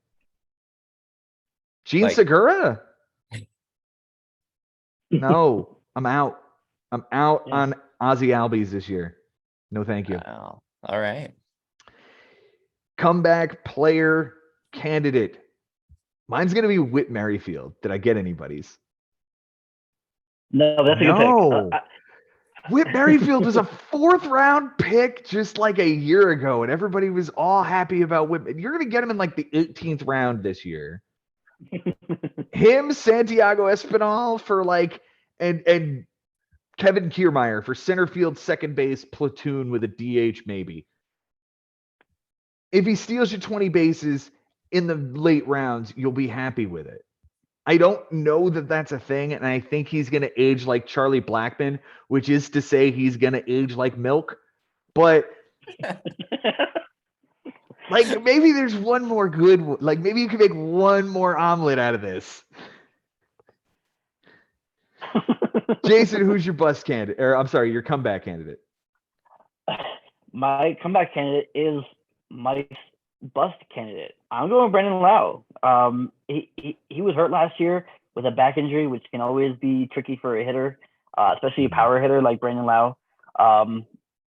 Gene Segura? No, I'm out. I'm out on Ozzy Albies this year. No, thank you. Wow. All right. Comeback player candidate. Mine's going to be Whit Merrifield. Did I get anybody's? No, that's a good pick. Whit Merrifield was a 4th round pick just like a year ago, and everybody was all happy about Whit. You're going to get him in like the 18th round this year. Him, Santiago Espinal for like, and Kevin Kiermaier for center field, second base, platoon with a DH maybe. If he steals you 20 bases in the late rounds, you'll be happy with it. I don't know that that's a thing, and I think he's going to age like Charlie Blackmon, which is to say he's going to age like milk. But like maybe there's one more good one. Like maybe you can make one more omelet out of this. Jason, who's your bust candidate? Or I'm sorry, your comeback candidate. My comeback candidate is Mike's bust candidate. I'm going Brandon Lau. He was hurt last year with a back injury, which can always be tricky for a hitter, especially a power hitter like Brandon Lau.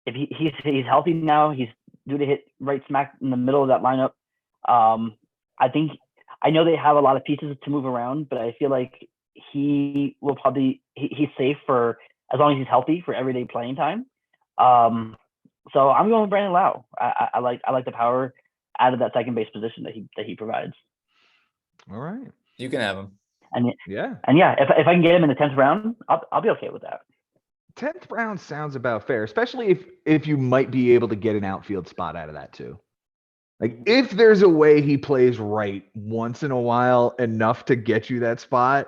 If he's healthy now, he's due to hit right smack in the middle of that lineup. I know they have a lot of pieces to move around, but I feel like he will probably he's safe for as long as he's healthy for everyday playing time. So I'm going with Brandon Lau. I like the power out of that second base position that he provides. All right, you can have him. And if I can get him in the 10th round, I'll be okay with that. 10th round sounds about fair, especially if you might be able to get an outfield spot out of that too. Like if there's a way he plays right once in a while enough to get you that spot,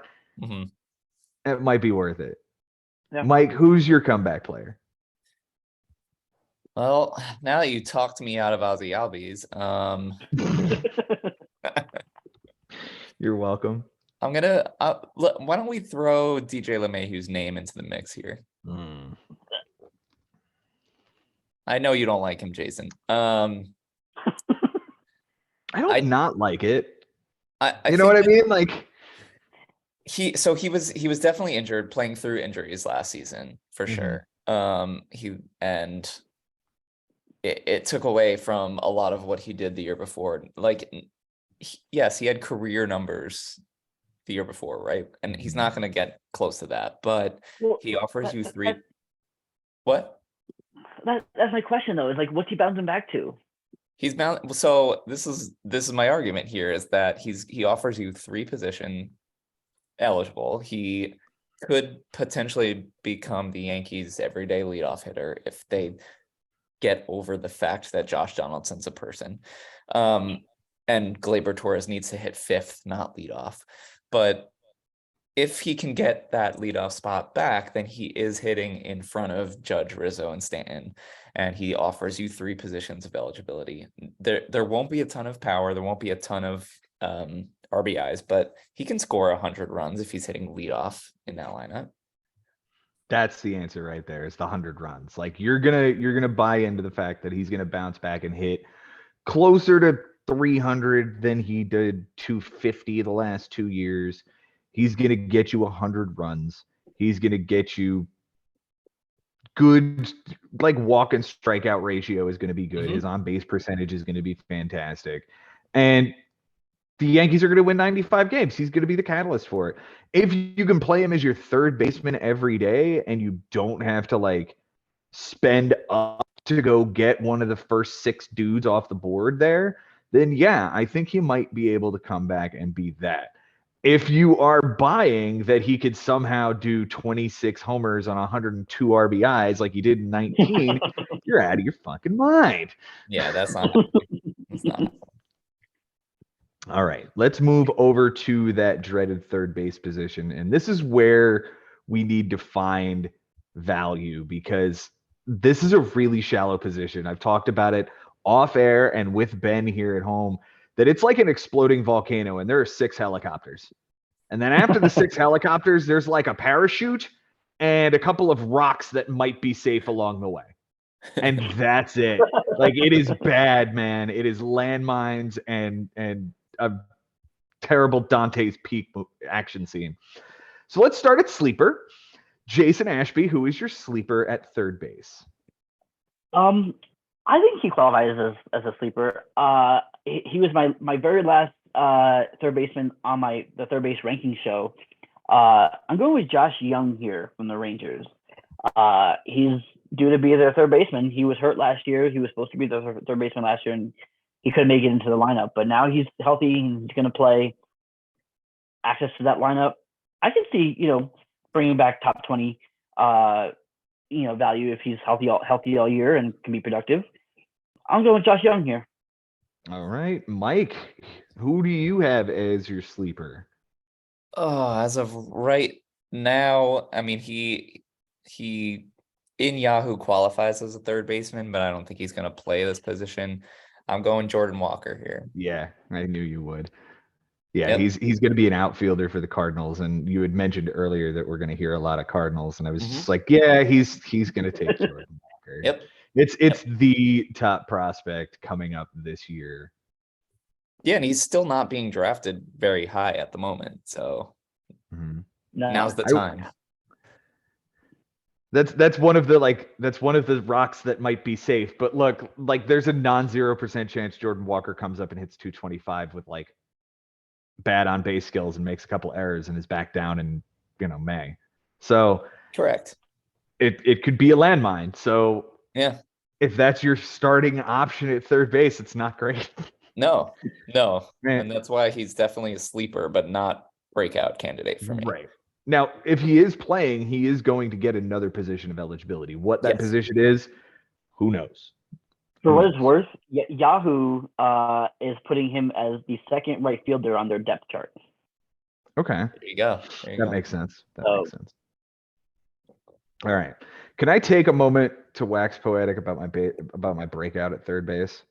it might be worth it. Yeah. Mike, who's your comeback player? Well, now that you talked me out of Ozzy Albies, you're welcome. I'm gonna. Why don't we throw DJ LeMahieu's name into the mix here? I know you don't like him, Jason. I don't not like it. You know what I mean? Like he was definitely injured, playing through injuries last season for sure. It took away from a lot of what he did the year before. Like, yes, he had career numbers the year before, right? And he's not going to get close to that, but he offers you three. What? That's my question though. Is like, what's he bouncing back to? He's bound. So this is my argument here, is that he offers you 3 position eligible. He could potentially become the Yankees' everyday leadoff hitter if they get over the fact that Josh Donaldson's a person. And Gleyber Torres needs to hit 5th, not leadoff. But if he can get that leadoff spot back, then he is hitting in front of Judge, Rizzo, and Stanton, and he offers you 3 positions of eligibility. There won't be a ton of power. There won't be a ton of RBIs, but he can score 100 runs if he's hitting leadoff in that lineup. That's the answer right there. It's the 100 runs. Like you're gonna buy into the fact that he's gonna bounce back and hit closer to 300 than he did 250 the last 2 years. He's gonna get you 100 runs. He's gonna get you good, like walk and strikeout ratio is gonna be good. His on base percentage is gonna be fantastic, and the Yankees are going to win 95 games. He's going to be the catalyst for it. If you can play him as your third baseman every day and you don't have to like spend up to go get one of the first 6 dudes off the board there, then yeah, I think he might be able to come back and be that. If you are buying that he could somehow do 26 homers on 102 RBIs like he did in 19, you're out of your fucking mind. Yeah, that's not happening. It's not. All right, let's move over to that dreaded third base position. And this is where we need to find value because this is a really shallow position. I've talked about it off air and with Ben here at home that it's like an exploding volcano and there are 6 helicopters. And then after the 6 helicopters, there's like a parachute and a couple of rocks that might be safe along the way. And that's it. Like it is bad, man. It is landmines and a terrible Dante's Peak action scene. So let's start at sleeper. Jason Ashby, who is your sleeper at third base? I think he qualifies as a sleeper. He was my very last third baseman on the third base ranking show. I'm going with Josh Young here from the Rangers. He's due to be their third baseman. He was hurt last year. He was supposed to be the third baseman last year, and he couldn't make it into the lineup, but now he's healthy and he's going to play. Access to that lineup, I can see, bringing back top 20, value if he's healthy all year and can be productive. I'm going with Josh Young here. All right, Mike, who do you have as your sleeper? Oh, as of right now, I mean, he in Yahoo qualifies as a third baseman, but I don't think he's going to play this position. I'm going Jordan Walker here. Yeah, I knew you would. Yeah, Yep. he's going to be an outfielder for the Cardinals, and you had mentioned earlier that we're going to hear a lot of Cardinals, and I was just like, yeah, he's going to take Jordan Walker. Yep. It's the top prospect coming up this year. Yeah, and he's still not being drafted very high at the moment, so now's the time. That's one of the rocks that might be safe. But look, like there's a non-0% chance Jordan Walker comes up and hits 225 with like bad on base skills and makes a couple errors and is back down in May. So correct. It could be a landmine. So yeah, if that's your starting option at third base, it's not great. No, Man. And that's why he's definitely a sleeper, but not breakout candidate for me. Right. Now, if he is playing, he is going to get another position of eligibility. What that position is, who knows? For what it's worth, Yahoo is putting him as the second right fielder on their depth chart. Okay. There you go. That makes sense. Makes sense. All right. Can I take a moment to wax poetic about my breakout at third base?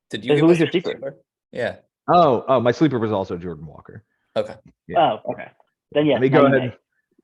Did you who was your sleeper? Yeah. Oh, my sleeper was also Jordan Walker. Okay. Yeah. Oh, okay. Then yes. Let me go ahead.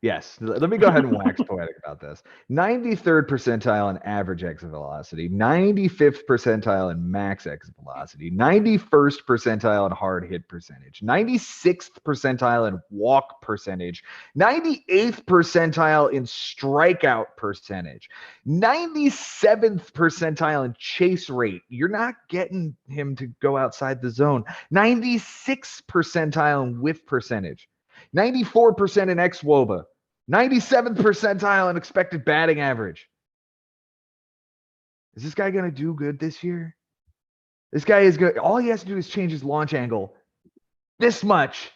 Yes, let me go ahead and wax poetic about this. 93rd percentile in average exit velocity, 95th percentile in max exit velocity, 91st percentile in hard hit percentage, 96th percentile in walk percentage, 98th percentile in strikeout percentage, 97th percentile in chase rate. You're not getting him to go outside the zone. 96th percentile in whiff percentage. 94% in xwOBA, 97th percentile in expected batting average. Is this guy going to do good this year? This guy is good. All he has to do is change his launch angle this much.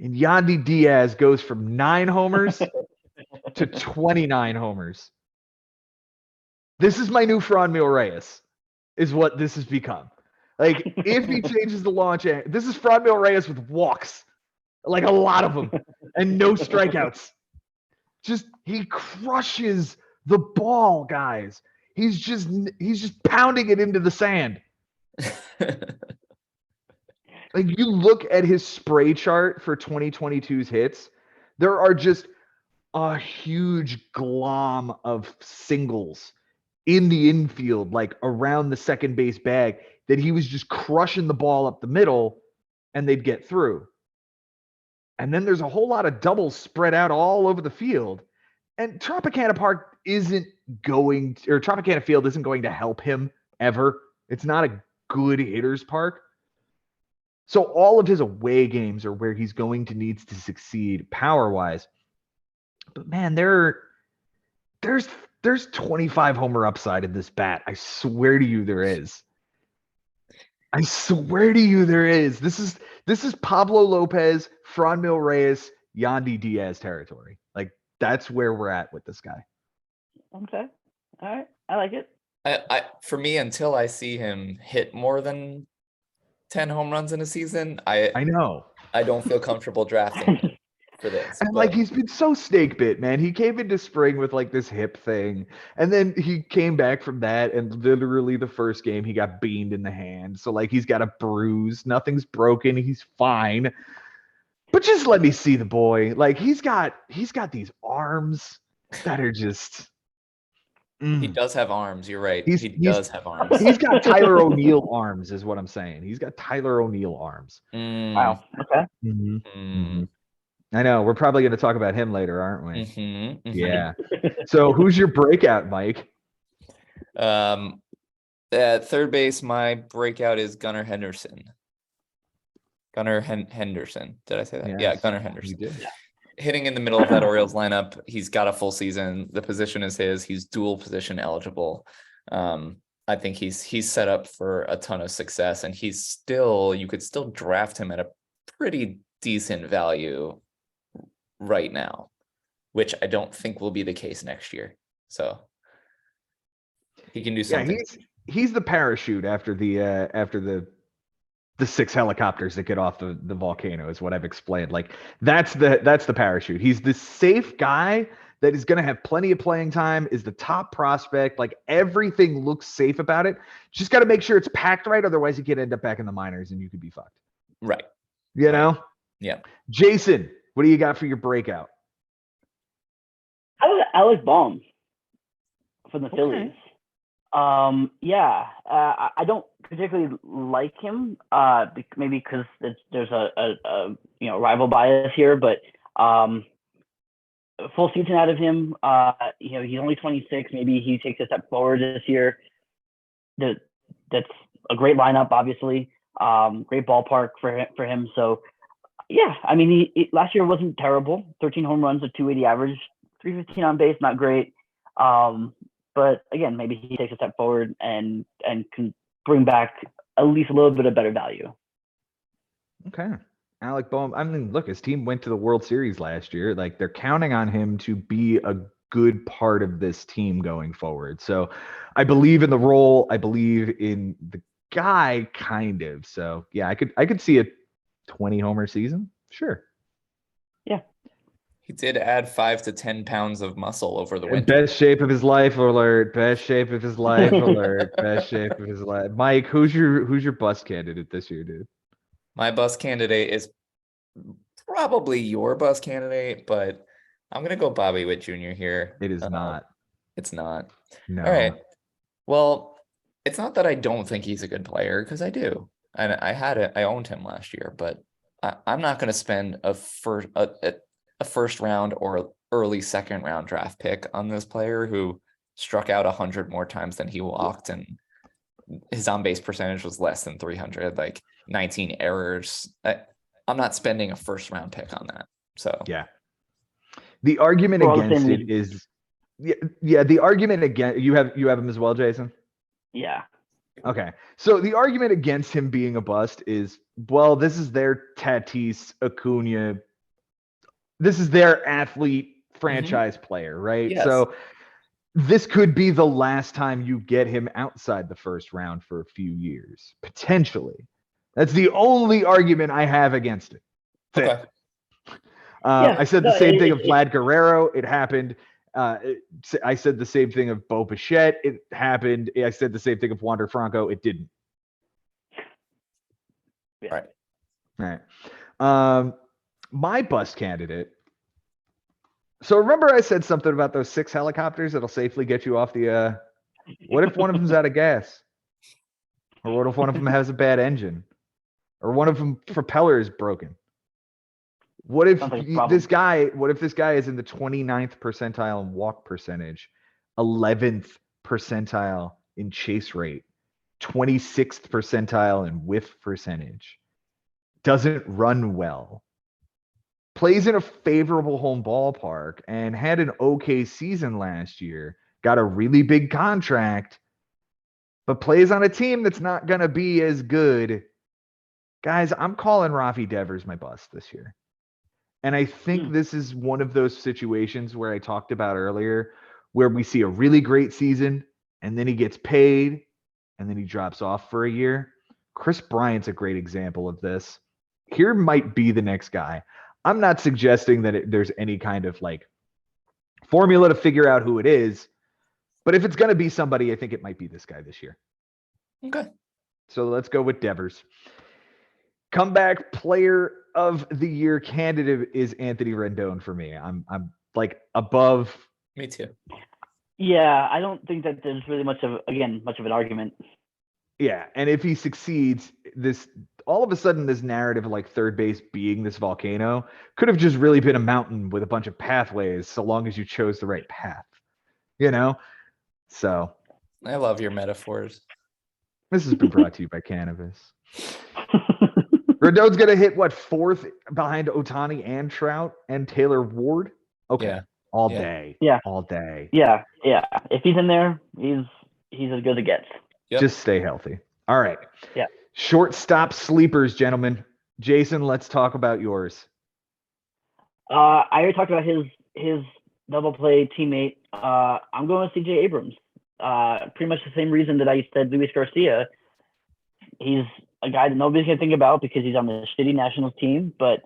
And Yandy Diaz goes from 9 homers to 29 homers. This is my new Franmil Reyes, is what this has become. Like, if he changes the launch angle, this is Franmil Reyes with walks, like a lot of them, and no strikeouts. Just, he crushes the ball, guys. He's just pounding it into the sand. Like, you look at his spray chart for 2022's hits, there are just a huge glom of singles in the infield, like around the second base bag, that he was just crushing the ball up the middle and they'd get through. And then there's a whole lot of doubles spread out all over the field. And Tropicana Field isn't going to help him ever. It's not a good hitter's park. So all of his away games are where he's going to need to succeed power-wise. But man, there's 25 homer upside in this bat. I swear to you there is. I swear to you there is. This is Pablo Lopez, Franmil Reyes, Yandy Diaz territory. Like, that's where we're at with this guy. Okay. All right. I like it. For me, until I see him hit more than 10 home runs in a season, I know. I don't feel comfortable drafting him for this. And like, he's been so snake bit, man. He came into spring with like this hip thing, and then he came back from that, and literally the first game he got beamed in the hand. So like, he's got a bruise. Nothing's broken. He's fine. But just let me see the boy. Like, he's got these arms that are just. He does have arms. You're right. He does have arms. He's got Tyler O'Neill arms, is what I'm saying. He's got Tyler O'Neill arms. Wow. Okay. Mm-hmm. I know. We're probably going to talk about him later, aren't we? Yeah. So who's your breakout, Mike? At third base, my breakout is Gunnar Henderson. Henderson. Did I say that? Yes, yeah, Gunnar Henderson. You did. Hitting in the middle of that Orioles lineup. He's got a full season. The position is his. He's dual position eligible. I think he's set up for a ton of success, and you could still draft him at a pretty decent value right now, which I don't think will be the case next year. So he can do something. Yeah, he's the parachute after the 6 helicopters that get off the volcano, is what I've explained. Like, that's the parachute. He's the safe guy that is going to have plenty of playing time, is the top prospect. Like, everything looks safe about it. Just got to make sure it's packed right. Otherwise, you could end up back in the minors and you could be fucked. Right. You know? Yeah. Jason, what do you got for your breakout? I was Alec Baum from the Phillies. I don't particularly like him, maybe because there's a rival bias here, but full season out of him. He's only 26. Maybe he takes a step forward this year. That's a great lineup, obviously. Great ballpark for him. So yeah, I mean, he last year wasn't terrible. 13 home runs, a 280 average, 315 on base, not great. But again, maybe he takes a step forward and can bring back at least a little bit of better value. Okay. Alec Boehm. I mean, look, his team went to the World Series last year. Like, they're counting on him to be a good part of this team going forward. So I believe in the role. I believe in the guy, kind of. So yeah, I could see a 20 homer season. Sure. Yeah. He did add 5 to 10 pounds of muscle over the winter. Best shape of his life alert. Best shape of his life alert. Best shape of his life. Mike, who's your bust candidate this year, dude? My bust candidate is probably your bust candidate, but I'm gonna go Bobby Witt Jr. here. It is not. It's not. No. All right. Well, it's not that I don't think he's a good player, because I do. And I owned him last year, but I'm not going to spend a first round or early second round draft pick on this player who struck out 100 more times than he walked, and his on base percentage was less than 300, like 19 errors. I'm not spending a first round pick on that. So yeah, the argument against it is, yeah. The argument again, you have him as well, Jason. Yeah. Okay. So the argument against him being a bust is, well, this is their Tatis, Acuna. This is their athlete franchise player, right? Yes. So this could be the last time you get him outside the first round for a few years, potentially. That's the only argument I have against it. That's Okay. it. I said the same thing of Vlad Guerrero. It happened. I said the same thing of Bo Bichette. It happened. I said the same thing of Wander Franco. It didn't. Yeah. All right. My bust candidate. So remember I said something about those 6 helicopters that'll safely get you off the what if one of them's out of gas? Or what if one of them has a bad engine? Or one of them propeller is broken? What if Sounds like a this problem. guy is in the 29th percentile in walk percentage, 11th percentile in chase rate, 26th percentile in whiff percentage, doesn't run well, plays in a favorable home ballpark, and had an okay season last year, got a really big contract, but plays on a team that's not going to be as good. Guys, I'm calling Rafi Devers my bust this year. And I think this is one of those situations where I talked about earlier, where we see a really great season and then he gets paid and then he drops off for a year. Chris Bryant's a great example of this. Here might be the next guy. I'm not suggesting that there's any kind of like formula to figure out who it is, but if it's going to be somebody, I think it might be this guy this year. Okay. So let's go with Devers. Comeback player of the year candidate is Anthony Rendon for me. I'm like above. Me too. Yeah, I don't think that there's really much of an argument. Yeah, and if he succeeds, this all of a sudden this narrative of like third base being this volcano could have just really been a mountain with a bunch of pathways, so long as you chose the right path. You know? So I love your metaphors. this has been brought to you by Cannabis. Rendon's gonna hit what, 4th behind Ohtani and Trout and Taylor Ward? Okay. Yeah. All Yeah. day. Yeah. All day. Yeah. If he's in there, he's as good as it gets. Yep. Just stay healthy. All right. Yeah. Shortstop sleepers, gentlemen. Jason, let's talk about yours. I already talked about his double play teammate. I'm going with CJ Abrams. Pretty much the same reason that I said Luis Garcia. He's a guy that nobody's gonna think about because he's on the shitty Nationals team, but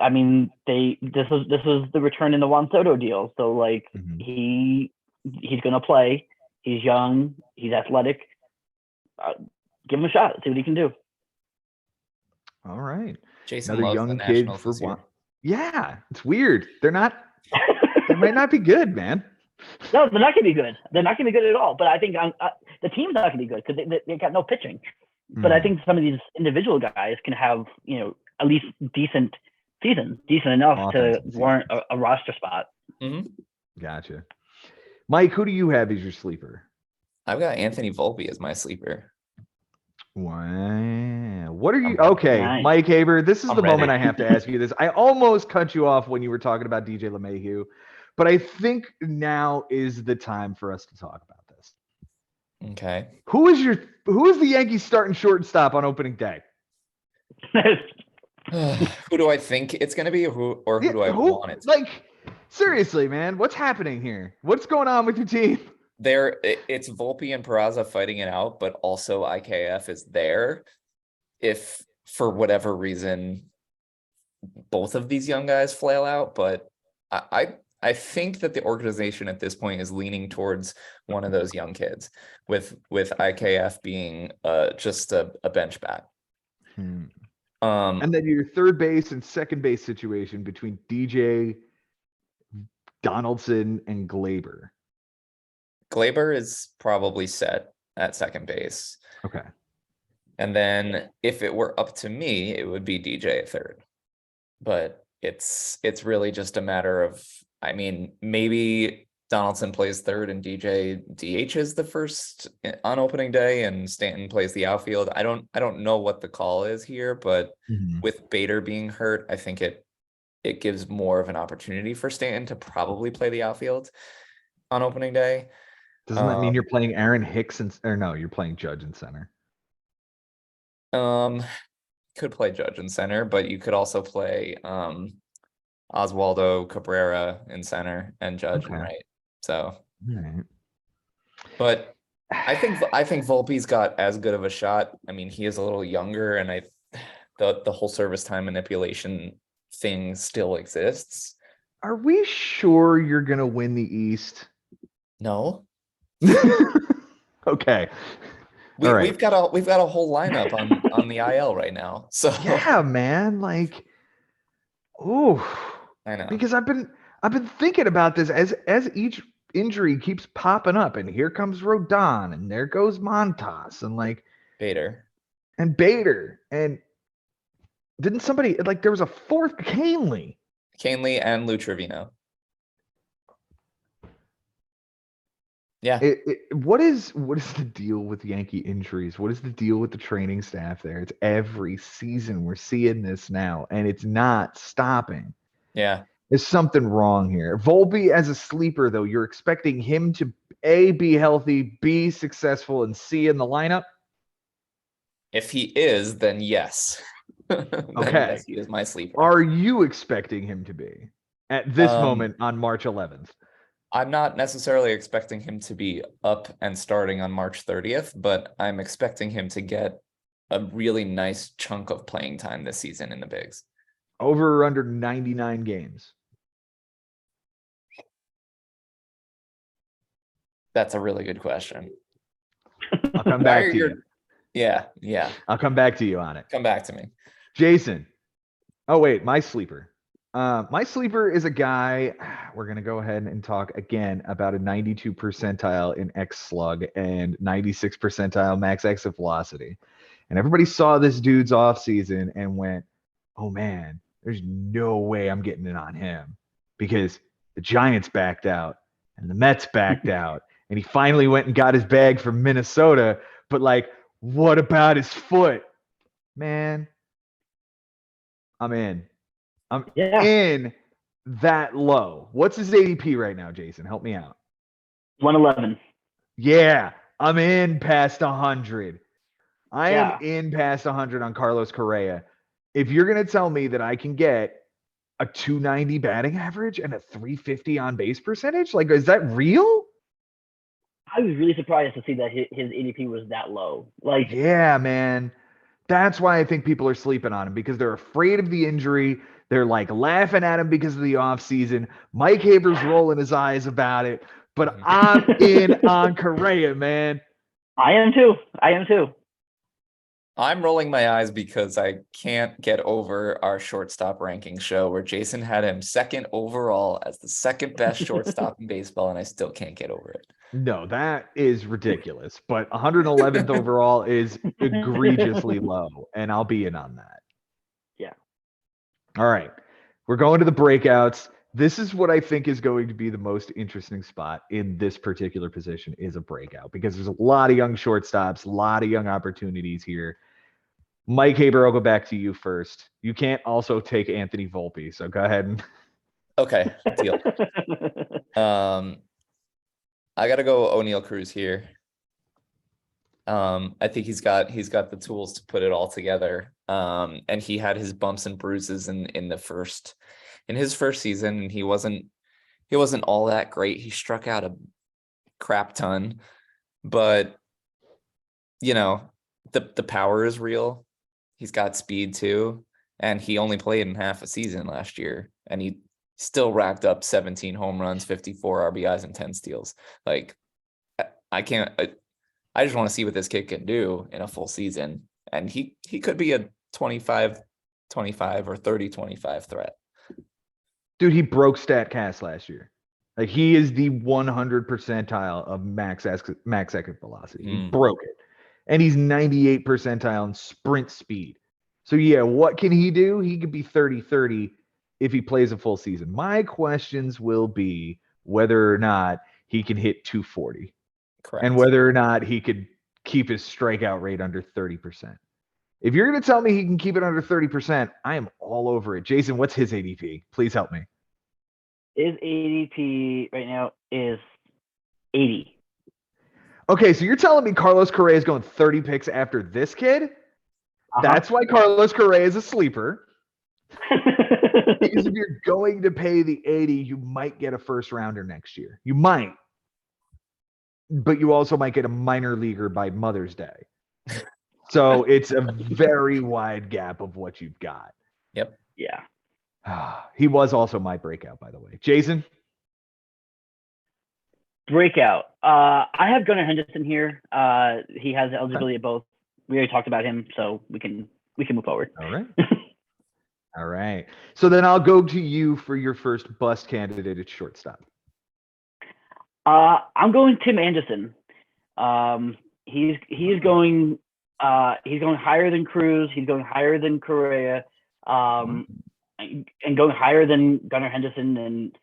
I mean, this was the return in the Juan Soto deal. So like he's gonna play. He's young. He's athletic. Give him a shot. See what he can do. All right. Jason Another loves young the kid Nationals for this year. one. Yeah, it's weird. They might not be good, man. No, they're not gonna be good. They're not gonna be good at all. But I think the team's not gonna be good because they got no pitching. But I think some of these individual guys can have, at least decent enough to warrant a roster spot. Mm-hmm. Gotcha. Mike, who do you have as your sleeper? I've got Anthony Volpe as my sleeper. Wow. What are you? Okay, Nice. Mike Haber, this is I'm the ready. moment I have to ask you this. I almost cut you off when you were talking about DJ LeMahieu, but I think now is the time for us to talk about this. Okay. Who is the Yankees starting shortstop on opening day? Who do I think it's going to be, or who do I want it to? Like, seriously, man, what's happening here? What's going on with your team? It's Volpe and Peraza fighting it out, but also IKF is there. If for whatever reason both of these young guys flail out, but I think that the organization at this point is leaning towards one of those young kids, with IKF being just a bench bat. And then your third base and second base situation between DJ, Donaldson, and Glaber. Glaber is probably set at second base. Okay. And then if it were up to me, it would be DJ at third. But it's really just a matter of, I mean, maybe Donaldson plays third and DJ DHs the first on opening day and Stanton plays the outfield. I don't know what the call is here, but with Bader being hurt, I think it gives more of an opportunity for Stanton to probably play the outfield on opening day. Doesn't that mean you're playing Aaron Hicks or no, you're playing Judge in center? Could play Judge in center, but you could also play Oswaldo Cabrera in center and Judge in right. So, right. But I think Volpe's got as good of a shot. I mean, he is a little younger, and the whole service time manipulation thing still exists. Are we sure you're gonna win the East? No. Okay. We've got a whole lineup on the IL right now. So yeah, man, like, ooh, I know, because I've been thinking about this as each injury keeps popping up, and here comes Rodon, and there goes Montas, and like Bader, and didn't somebody like there was a fourth Canely and Lou Trevino. Yeah. What is the deal with Yankee injuries? What is the deal with the training staff there? It's every season we're seeing this now, and it's not stopping. Yeah. There's something wrong here. Volpe as a sleeper, though, you're expecting him to A, be healthy, B, successful, and C, in the lineup? If he is, then yes. Then okay. Yes, he is my sleeper. Are you expecting him to be at this moment on March 11th? I'm not necessarily expecting him to be up and starting on March 30th, but I'm expecting him to get a really nice chunk of playing time this season in the bigs. Over or under 99 games? That's a really good question. I'll come back to you. Yeah. I'll come back to you on it. Come back to me. Jason. Oh, wait, my sleeper. My sleeper is a guy. We're going to go ahead and talk again about a 92 percentile in X slug and 96 percentile max exit velocity. And everybody saw this dude's offseason and went, oh, man, there's no way I'm getting it on him because the Giants backed out and the Mets backed out. And he finally went and got his bag from Minnesota. But, like, what about his foot? Man, I'm in. I'm in that low. What's his ADP right now, Jason? Help me out. 111. Yeah, I'm in past 100. I am in past 100 on Carlos Correa. If you're going to tell me that I can get a 290 batting average and a 350 on base percentage, like, is that real? I was really surprised to see that his ADP was that low. Like, yeah, man. That's why I think people are sleeping on him because they're afraid of the injury. They're like laughing at him because of the offseason. Mike Haber's rolling his eyes about it, but I'm in on Correa, man. I am too. I'm rolling my eyes because I can't get over our shortstop ranking show where Jason had him second overall as the second best shortstop in baseball, and I still can't get over it. No, that is ridiculous. But 111th overall is egregiously low, and I'll be in on that. Yeah. All right. We're going to the breakouts. This is what I think is going to be the most interesting spot in this particular position is a breakout because there's a lot of young shortstops, a lot of young opportunities here. Mike Haber, I'll go back to you first. You can't also take Anthony Volpe, so go ahead and. Okay, deal. I gotta go O'Neal Cruz here. I think he's got the tools to put it all together. And he had his bumps and bruises in his first season, and he wasn't all that great. He struck out a crap ton, but you know, the power is real. He's got speed too, and he only played in half a season last year, and he still racked up 17 home runs, 54 RBIs, and 10 steals. Like, I just want to see what this kid can do in a full season, and he could be a 25 or 30-25 threat. Dude, he broke StatCast last year. Like, he is the 100 percentile of max exit velocity. He broke it. And he's 98 percentile in sprint speed. So, yeah, what can he do? He could be 30-30 if he plays a full season. My questions will be whether or not he can hit 240. Correct. And whether or not he could keep his strikeout rate under 30%. If you're going to tell me he can keep it under 30%, I am all over it. Jason, what's his ADP? Please help me. His ADP right now is 80. Okay, so you're telling me Carlos Correa is going 30 picks after this kid? That's why Carlos Correa is a sleeper. Because if you're going to pay the 80, you might get a first rounder next year. You might. But you also might get a minor leaguer by Mother's Day. So it's a very wide gap of what you've got. Yep. Yeah. He was also my breakout, by the way. Jason? Breakout. I have Gunnar Henderson here. He has eligibility at both. We already talked about him, so we can move forward. All right. All right. So then I'll go to you for your first bust candidate at shortstop. I'm going Tim Anderson. He's going higher than Cruz. He's going higher than Correa, and going higher than Gunnar Henderson. And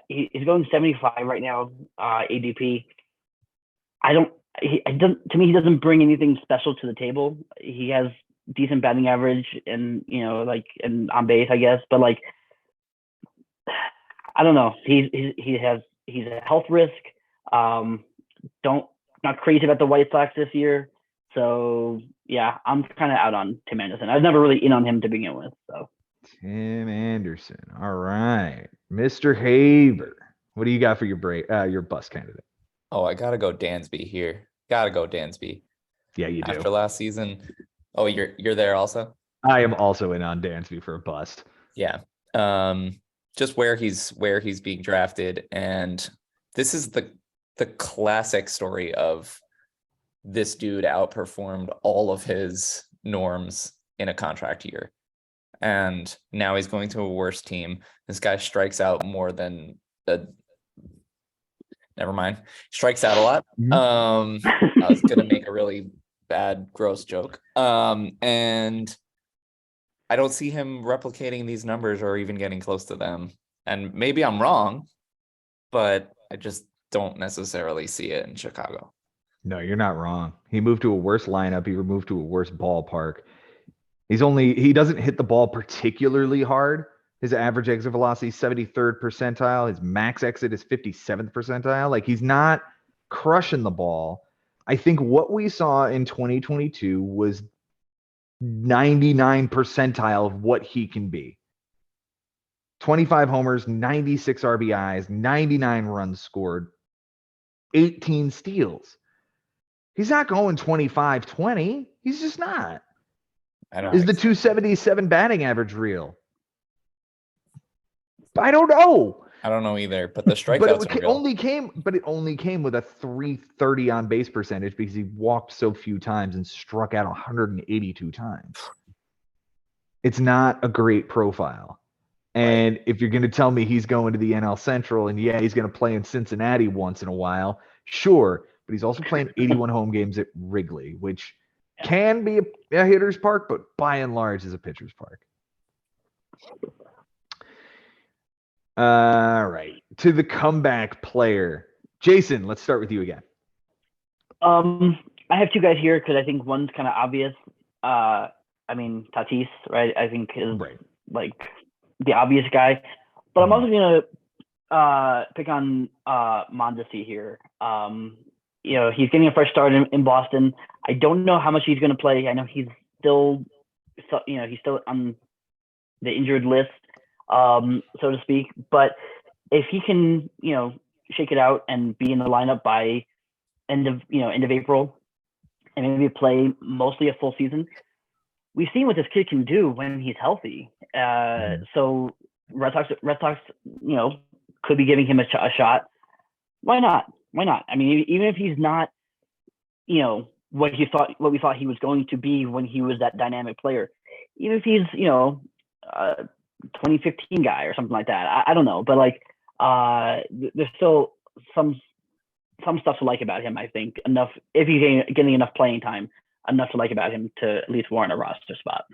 he's going 75 right now, ADP. To me, he doesn't bring anything special to the table. He has decent batting average and, and on base, I guess. But like, I don't know. He's a health risk. Not crazy about the White Sox this year. So yeah, I'm kind of out on Tim Anderson. I was never really in on him to begin with. So Tim Anderson. All right. Mr. Haber. What do you got for your bust candidate? Oh, I gotta go Dansby here. Gotta go Dansby. Yeah, you do. After last season. Oh, you're there also? I am also in on Dansby for a bust. Yeah. Just where he's being drafted, and this is the classic story of this dude outperformed all of his norms in a contract year. And now he's going to a worse team. This guy strikes out more than never mind. Strikes out a lot. I was gonna make a really bad, gross joke. And I don't see him replicating these numbers or even getting close to them. And maybe I'm wrong, but I just don't necessarily see it in Chicago. No, you're not wrong. He moved to a worse lineup. He moved to a worse ballpark. He doesn't hit the ball particularly hard. His average exit velocity is 73rd percentile. His max exit is 57th percentile. Like, he's not crushing the ball. I think what we saw in 2022 was 99 percentile of what he can be. 25 homers, 96 RBIs, 99 runs scored, 18 steals. He's not going 25-20. He's just not. Is the 277 batting average real? I don't know. I don't know either, but the strikeouts it only came with a 330 on base percentage because he walked so few times and struck out 182 times. It's not a great profile. And if you're going to tell me he's going to the NL Central and he's going to play in Cincinnati once in a while, sure, but he's also playing 81 home games at Wrigley, which can be a hitter's park, but by and large is a pitcher's park. All right. To the comeback player. Jason, let's start with you again. I have two guys here because I think one's kind of obvious. Tatis, right? I think is like the obvious guy. But I'm also going to pick on Mondesi here. He's getting a fresh start in Boston. I don't know how much he's going to play. I know he's still on the injured list, so to speak. But if he can, shake it out and be in the lineup by end of April, and maybe play mostly a full season, we've seen what this kid can do when he's healthy. So Red Sox, could be giving him a shot. Why not? I mean, even if he's not, what we thought he was going to be when he was that dynamic player, even if he's, 2015 guy or something like that. I don't know, but like, there's still some stuff to like about him. I think enough if he's getting enough playing time, enough to like about him to at least warrant a roster spot.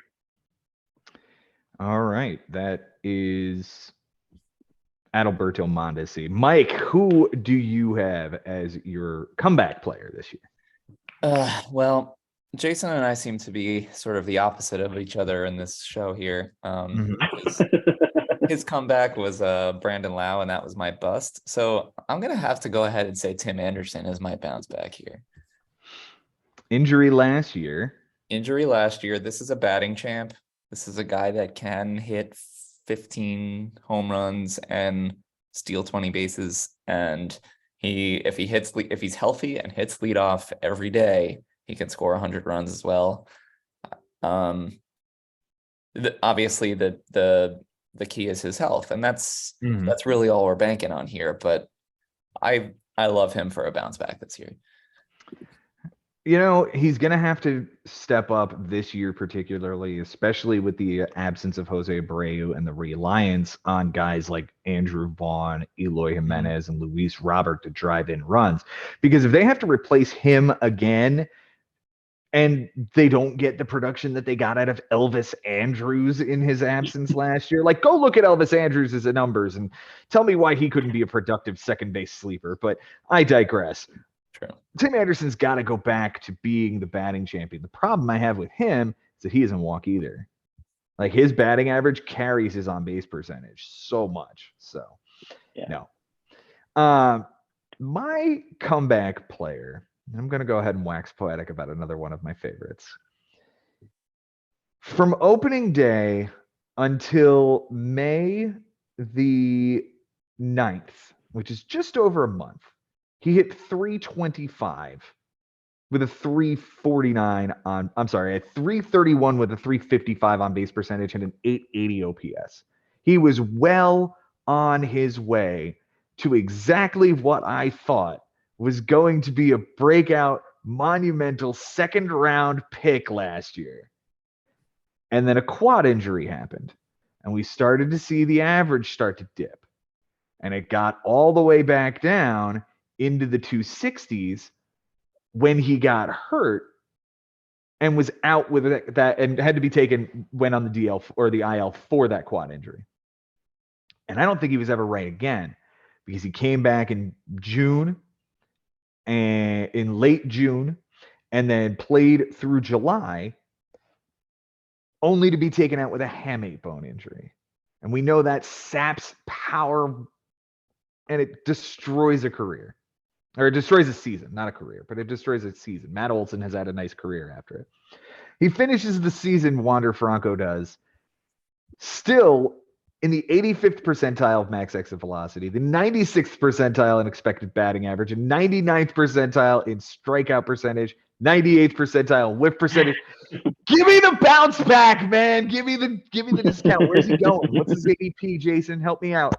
All right, that is Adalberto Mondesi. Mike, who do you have as your comeback player this year? Well, Jason and I seem to be sort of the opposite of each other in this show here. his comeback was Brandon Lau, and that was my bust. So I'm gonna have to go ahead and say Tim Anderson is my bounce back here. Injury last year. Injury last year. This is a batting champ. This is a guy that can hit 15 home runs and steal 20 bases. And if he's healthy and hits leadoff every day, he can score 100 runs as well. Obviously the key is his health, and that's really all we're banking on here. But I love him for a bounce back this year. You know, he's going to have to step up this year, particularly, especially with the absence of Jose Abreu and the reliance on guys like Andrew Vaughn, Eloy Jimenez, and Luis Robert to drive in runs. Because if they have to replace him again, and they don't get the production that they got out of Elvis Andrews in his absence last year, like, go look at Elvis Andrews' numbers and tell me why he couldn't be a productive second base sleeper. But I digress. True. Tim Anderson's got to go back to being the batting champion. The problem I have with him is that he doesn't walk either. Like, his batting average carries his on-base percentage so much. So, no. My comeback player, I'm going to go ahead and wax poetic about another one of my favorites. From opening day until May the 9th, which is just over a month, he hit 325 with a 349 on, I'm sorry, a 331 with a 355 on base percentage and an 880 OPS. He was well on his way to exactly what I thought was going to be a breakout monumental second round pick last year. And then a quad injury happened, and we started to see the average start to dip. And it got all the way back down into the 260s when he got hurt and was out with that and had to be taken, went on the DL or the IL for that quad injury. And I don't think he was ever right again, because he came back in June and in late June and then played through July, only to be taken out with a hamate bone injury. And we know that saps power and it destroys a career. Or it destroys a season, not a career, but it destroys a season. Matt Olson has had a nice career after it. He finishes the season, Wander Franco does, still in the 85th percentile of max exit velocity, the 96th percentile in expected batting average, and 99th percentile in strikeout percentage, 98th percentile whip percentage. Give me the bounce back, man. Give me the discount. Where's he going? What's his ADP, Jason? Help me out.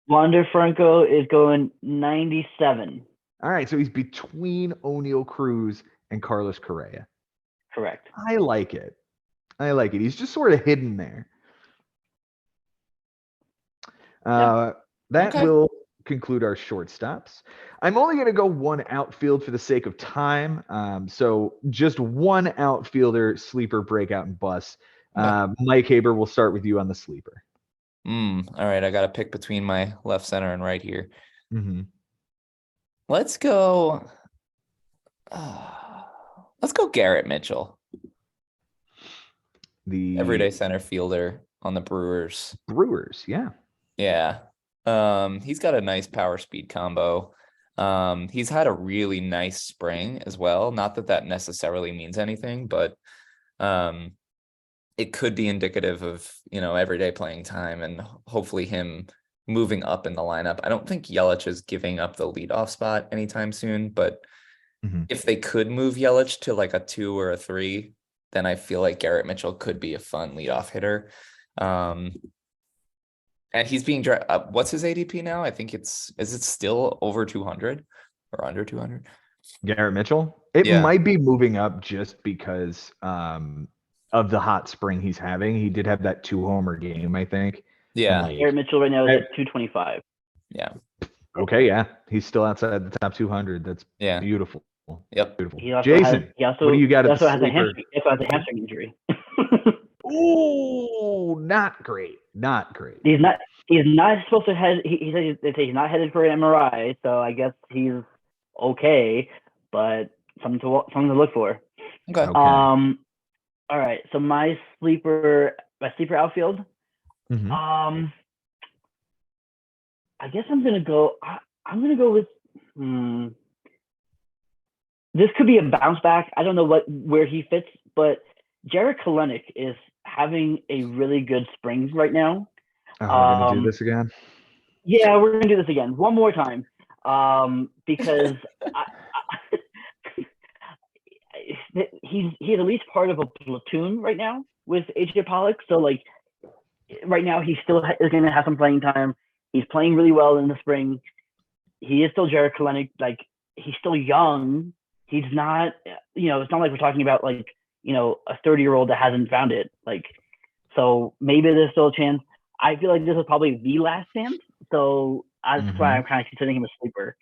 Wander Franco is going 97. All right, so he's between O'Neal Cruz and Carlos Correa. Correct. I like it. He's just sort of hidden there. That will conclude our shortstops. I'm only going to go one outfield for the sake of time. So just one outfielder, sleeper, breakout, and bust. Mike Haber, we'll start with you on the sleeper. All right, I got to pick between my left, center, and right here. Mm-hmm. Let's go Garrett Mitchell. The everyday center fielder on the Brewers. Yeah. Yeah. He's got a nice power speed combo. He's had a really nice spring as well. Not that necessarily means anything, but it could be indicative of, everyday playing time and hopefully him moving up in the lineup. I don't think Yelich is giving up the leadoff spot anytime soon, but if they could move Yelich to like a 2 or a 3, then I feel like Garrett Mitchell could be a fun leadoff hitter. And he's being what's his ADP now? I think is it still over 200 or under 200? Garrett Mitchell? It might be moving up just because of the hot spring he's having. He did have that 2-homer game, I think. Yeah. Garrett Mitchell right now is at 225. Yeah. Okay, yeah. He's still outside the top 200. That's beautiful. Yep. Beautiful. Jason, what do you got? He also has a hamstring injury. Ooh, not great. He's not supposed to head. He said he's not headed for an MRI, so I guess he's okay, but something to look for. Okay. All right. So my sleeper outfield. Mhm. I guess I'm gonna go. I'm gonna go with. This could be a bounce back. I don't know where he fits, but Jared Kalenic is having a really good spring right now. Oh, we're gonna do this again. Yeah, we're gonna do this again one more time, because he's at least part of a platoon right now with AJ Pollock. So like right now, he still is gonna have some playing time. He's playing really well in the spring. He is still Jared Kalenic. Like he's still young. He's not, it's not like we're talking about like, a 30-year-old that hasn't found it. Like, so maybe there's still a chance. I feel like this is probably the last chance. So that's why I'm kind of considering him a sleeper.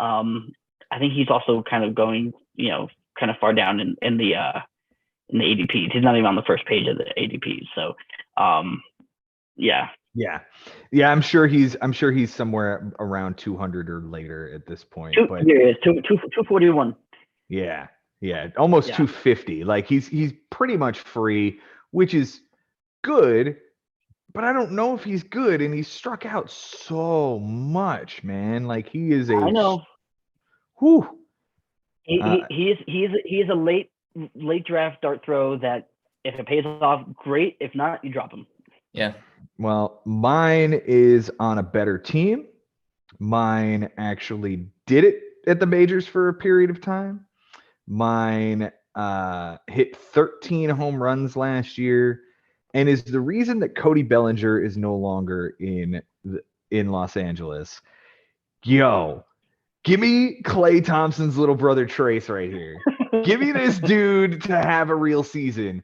I think he's also kind of going, kind of far down in the ADPs. He's not even on the first page of the ADPs. So, yeah. Yeah. I'm sure he's somewhere around 200 or later at this point. 241. Yeah. Almost 250. Like he's pretty much free, which is good, but I don't know if he's good. And he's struck out so much, man. Like he is I know. Whew. He is a late draft dart throw that if it pays off, great. If not, you drop him. Yeah. Well, mine is on a better team. Mine actually did it at the majors for a period of time. Mine hit 13 home runs last year, and is the reason that Cody Bellinger is no longer in Los Angeles. Yo, give me Klay Thompson's little brother Trace right here. Give me this dude to have a real season.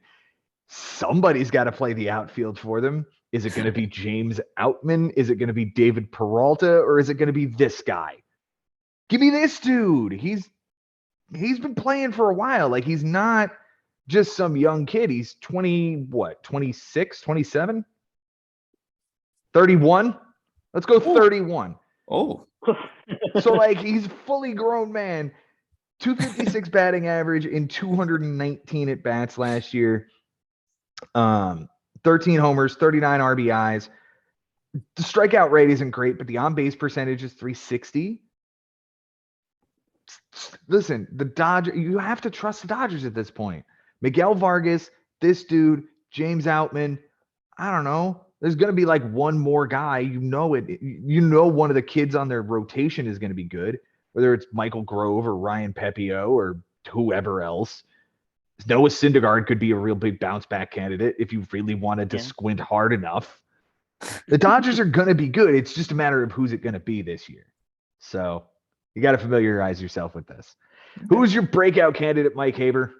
Somebody's got to play the outfield for them. Is it going to be James Outman? Is it going to be David Peralta? Or is it going to be this guy? Give me this dude. He's been playing for a while. Like he's not just some young kid. He's 26, 27? 31? Let's go 31. Oh. So like he's fully grown man. 256 batting average in 219 at bats last year. 13 homers, 39 RBIs. The strikeout rate isn't great, but the on-base percentage is 360. Listen, the Dodgers, you have to trust the Dodgers at this point. Miguel Vargas, this dude, James Outman, I don't know. There's going to be like one more guy. One of the kids on their rotation is going to be good, whether it's Michael Grove or Ryan Pepio or whoever else. Noah Syndergaard could be a real big bounce back candidate if you really wanted to squint hard enough. The Dodgers are going to be good. It's just a matter of who's it going to be this year. So you got to familiarize yourself with this. Okay. Who is your breakout candidate, Mike Haber?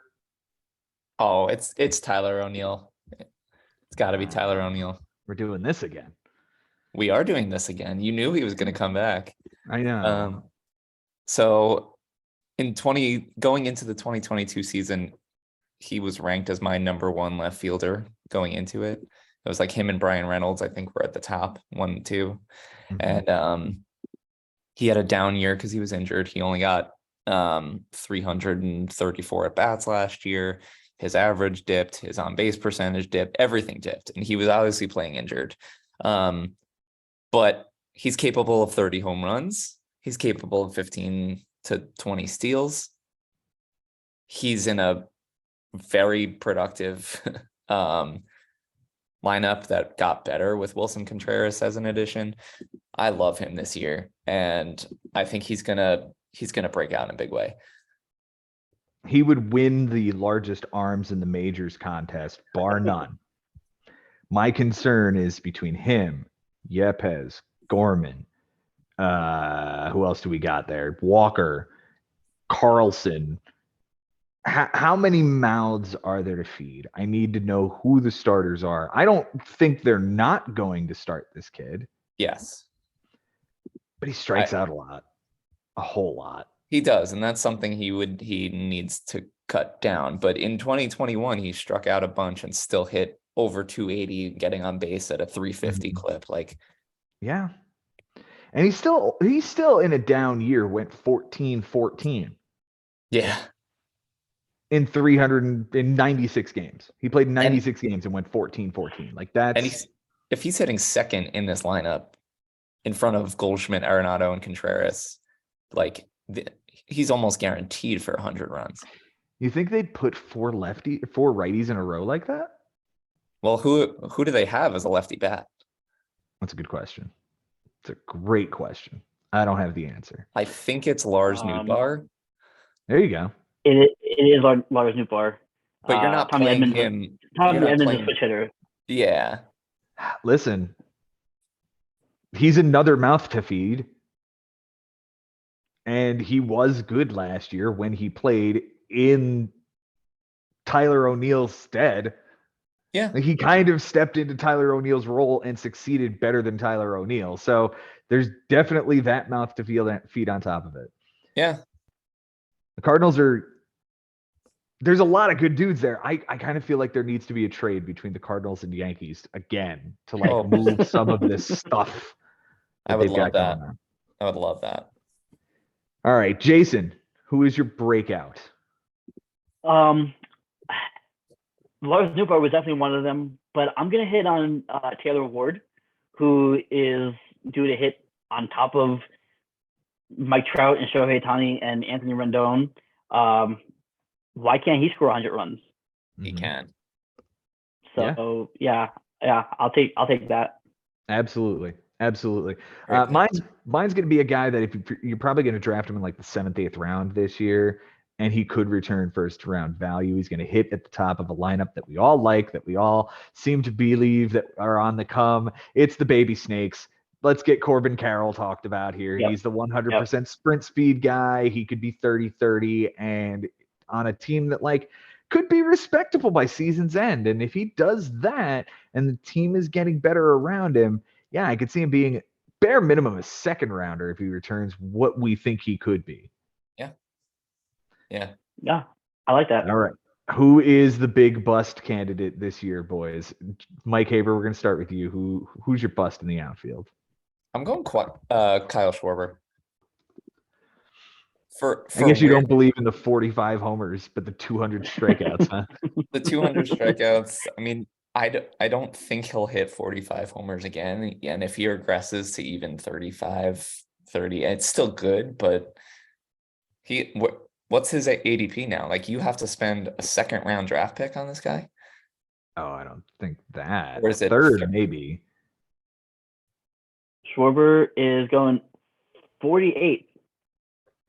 Oh, it's Tyler O'Neill. It's got to be Tyler O'Neill. We're doing this again. We are doing this again. You knew he was going to come back. I know. So going into the 2022 season, he was ranked as my number one left fielder going into it. It was like him and Brian Reynolds, I think, were at the top 1 and 2. Mm-hmm. And he had a down year because he was injured. He only got 334 at bats last year. His average dipped, his on-base percentage dipped, everything dipped. And he was obviously playing injured. But he's capable of 30 home runs. He's capable of 15 to 20 steals. He's in a very productive lineup that got better with Wilson Contreras as an addition. I love him this year, and I think he's gonna break out in a big way. He would win the largest arms in the majors contest, bar none. My concern is between him, Yepes, Gorman, who else do we got there? Walker, Carlson. How many mouths are there to feed? I need to know who the starters are. I don't think they're not going to start this kid. Yes. But he strikes out a whole lot. He does, and that's something he needs to cut down. But in 2021, he struck out a bunch and still hit over 280, getting on base at a 350 clip. Like, yeah. And he's still in a down year, went 14-14. Yeah. In 396 games. He played 96 games and went 14-14. Like that's if he's hitting second in this lineup in front of Goldschmidt, Arenado, and Contreras, like he's almost guaranteed for 100 runs. You think they'd put four righties in a row like that? Well, who do they have as a lefty bat? That's a good question. It's a great question. I don't have the answer. I think it's Lars Nootbaar. There you go. It is Lars Nootbaar. But you're not Tommy playing Edmonds. him. Tommy Edmonds is a switch hitter. Yeah. Listen, he's another mouth to feed. And he was good last year when he played in Tyler O'Neill's stead. Yeah. Like he kind of stepped into Tyler O'Neill's role and succeeded better than Tyler O'Neill. So there's definitely that mouth to feed on top of it. Yeah. The Cardinals there's a lot of good dudes there. I kind of feel like there needs to be a trade between the Cardinals and Yankees again to like move some of this stuff. I would love that. I would love that. All right, Jason, who is your breakout? Lars Nootbaar was definitely one of them, but I'm gonna hit on Taylor Ward, who is due to hit on top of Mike Trout and Shohei Ohtani and Anthony Rendon. Why can't he score 100 runs? He can. So yeah, I'll take that. Absolutely. Mine's going to be a guy that if you're probably going to draft him in like the 7th, 8th round this year, and he could return first round value. He's going to hit at the top of a lineup that we all like, that we all seem to believe that are on the come. It's the baby snakes. Let's get Corbin Carroll talked about here. Yep. He's the 100% sprint speed guy. He could be 30-30 and on a team that like could be respectable by season's end. And if he does that and the team is getting better around him, yeah, I could see him being bare minimum a second rounder if he returns what we think he could be. Yeah. I like that. All right. Who is the big bust candidate this year, boys? Mike Haber, we're going to start with you. Who's your bust in the outfield? I'm going Kyle Schwarber. I guess you don't believe in the 45 homers, but the 200 strikeouts, huh? The 200 strikeouts. I mean, I don't think he'll hit 45 homers again. And if he regresses to even 35, 30, it's still good, but what's his ADP now? Like you have to spend a second round draft pick on this guy? Oh, I don't think that. Or is it third, maybe? Schwarber is going 48.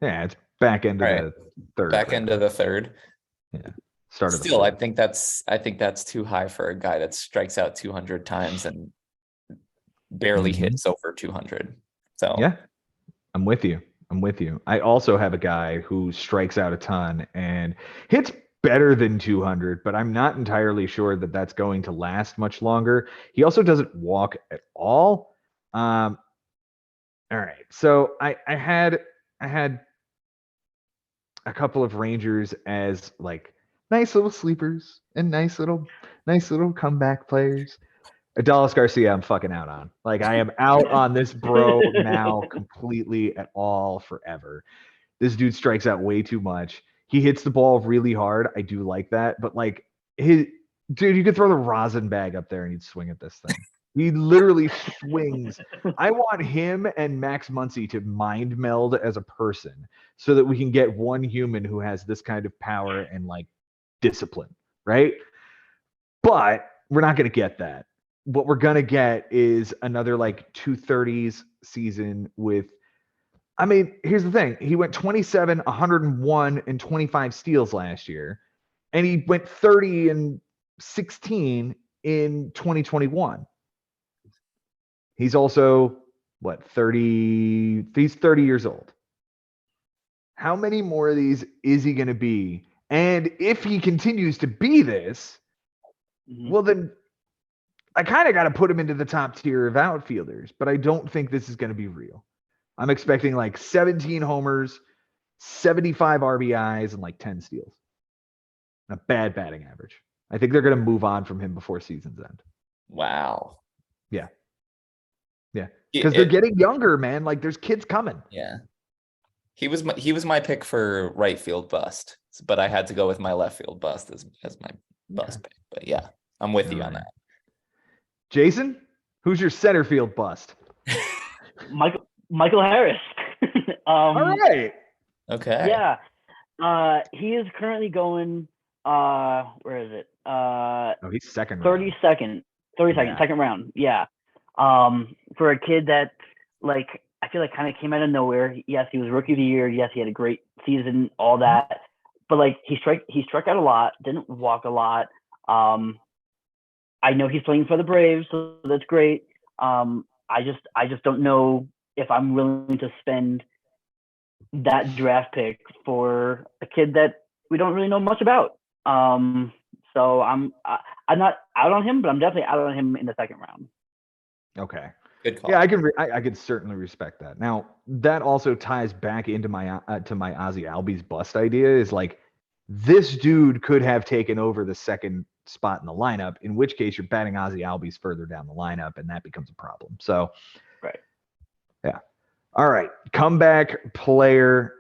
Yeah, it's back end of the third. Back end of the third. Yeah. Start of Still, I think that's too high for a guy that strikes out 200 times and barely hits over 200. So yeah, I'm with you. I also have a guy who strikes out a ton and hits better than 200, but I'm not entirely sure that that's going to last much longer. He also doesn't walk at all. All right, so I had a couple of Rangers as like nice little sleepers and nice little comeback players. Adolis Garcia, I'm fucking out on. Like I am out on this bro now completely at all forever. This dude strikes out way too much. He hits the ball really hard. I do like that, but like you could throw the rosin bag up there and he'd swing at this thing. He literally swings. I want him and Max Muncy to mind meld as a person so that we can get one human who has this kind of power and like discipline, right? But we're not going to get that. What we're going to get is another like 230s season with, I mean, here's the thing. He went 27, 101, and 25 steals last year. And he went 30 and 16 in 2021. He's also, 30? He's 30 years old. How many more of these is he going to be? And if he continues to be this, well, then I kind of got to put him into the top tier of outfielders, but I don't think this is going to be real. I'm expecting like 17 homers, 75 RBIs, and like 10 steals. A bad batting average. I think they're going to move on from him before season's end. Wow. Yeah. Because they're getting younger, man. Like there's kids coming. Yeah. He was my pick for right field bust, but I had to go with my left field bust as my bust pick. But yeah, I'm with you on that. Jason, Who's your center field bust? Michael Harris. All right. Okay. Yeah. He is currently going. Where is it? He's second. 32nd, Yeah. second round. Yeah. For a kid that, like, I feel like kind of came out of nowhere. Yes, he was rookie of the year. Yes, he had a great season, all that. But like he struck out a lot, didn't walk a lot. I know he's playing for the Braves, so that's great. I just don't know if I'm willing to spend that draft pick for a kid that we don't really know much about. So I'm not out on him, but I'm definitely out on him in the second round. Okay. Good call. Yeah, I could certainly respect that. Now, that also ties back into my to my Ozzy Albies bust idea is like this dude could have taken over the second spot in the lineup, in which case you're batting Ozzy Albies further down the lineup, and that becomes a problem. So, right. Yeah. All right. Comeback player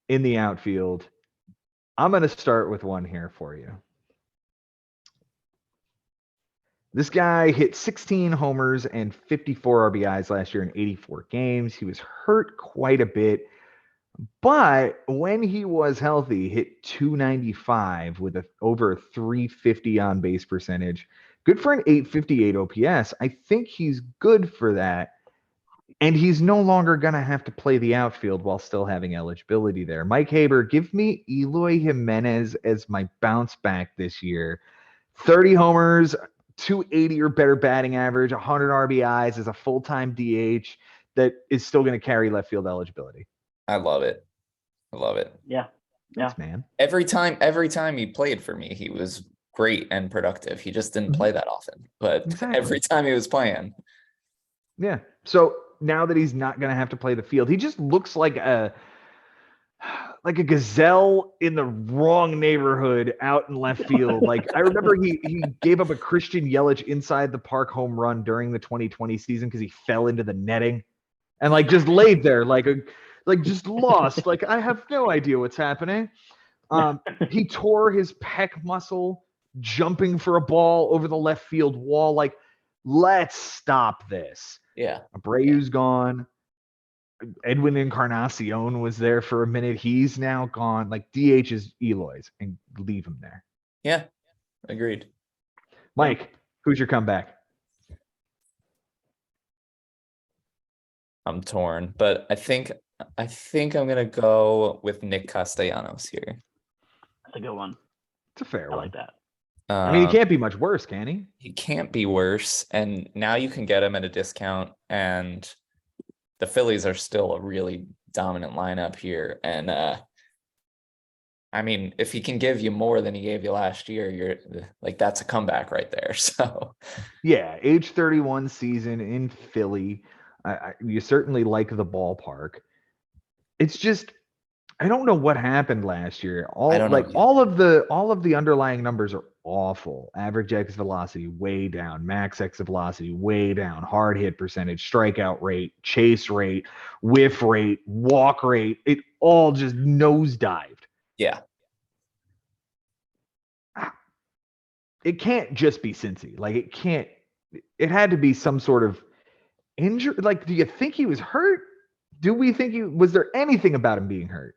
in the outfield. I'm going to start with one here for you. This guy hit 16 homers and 54 RBIs last year in 84 games. He was hurt quite a bit, but when he was healthy, hit 295 with over a 350 on base percentage. Good for an 858 OPS. I think he's good for that. And he's no longer going to have to play the outfield while still having eligibility there. Mike Haber, give me Eloy Jimenez as my bounce back this year. 30 homers, 280 or better batting average, 100 RBIs as a full-time DH that is still going to carry left field eligibility. I love it. Yeah. Thanks, man. Every time he played for me, he was great and productive. He just didn't play that often, but every time he was playing. Yeah. So now that he's not going to have to play the field, he just looks like a gazelle in the wrong neighborhood out in left field. Like I remember he gave up a Christian Yelich inside the park home run during the 2020 season because he fell into the netting and like just laid there like just lost. Like I have no idea what's happening. He tore his pec muscle jumping for a ball over the left field wall. Like, let's stop this. Yeah. Abreu's gone. Edwin Encarnacion was there for a minute. He's now gone. Like DH is Eloy's and leave him there. Yeah. Agreed. Mike, who's your comeback? I'm torn, but I think I'm gonna go with Nick Castellanos here. That's a good one. It's a fair I one. like that. I mean, he can't be much worse, can he? He can't be worse, and now you can get him at a discount, and the Phillies are still a really dominant lineup here. And I mean, if he can give you more than he gave you last year, you're like, that's a comeback right there. So yeah, age 31 season in Philly. You certainly like the ballpark. It's just I don't know what happened last year. All of the underlying numbers are awful. Average exit velocity way down, max exit velocity way down, hard hit percentage, strikeout rate, chase rate, whiff rate, walk rate. It all just nosedived. Yeah. It can't just be Cincy. Like it had to be some sort of injury. Like, do you think he was hurt? Do we think was there anything about him being hurt?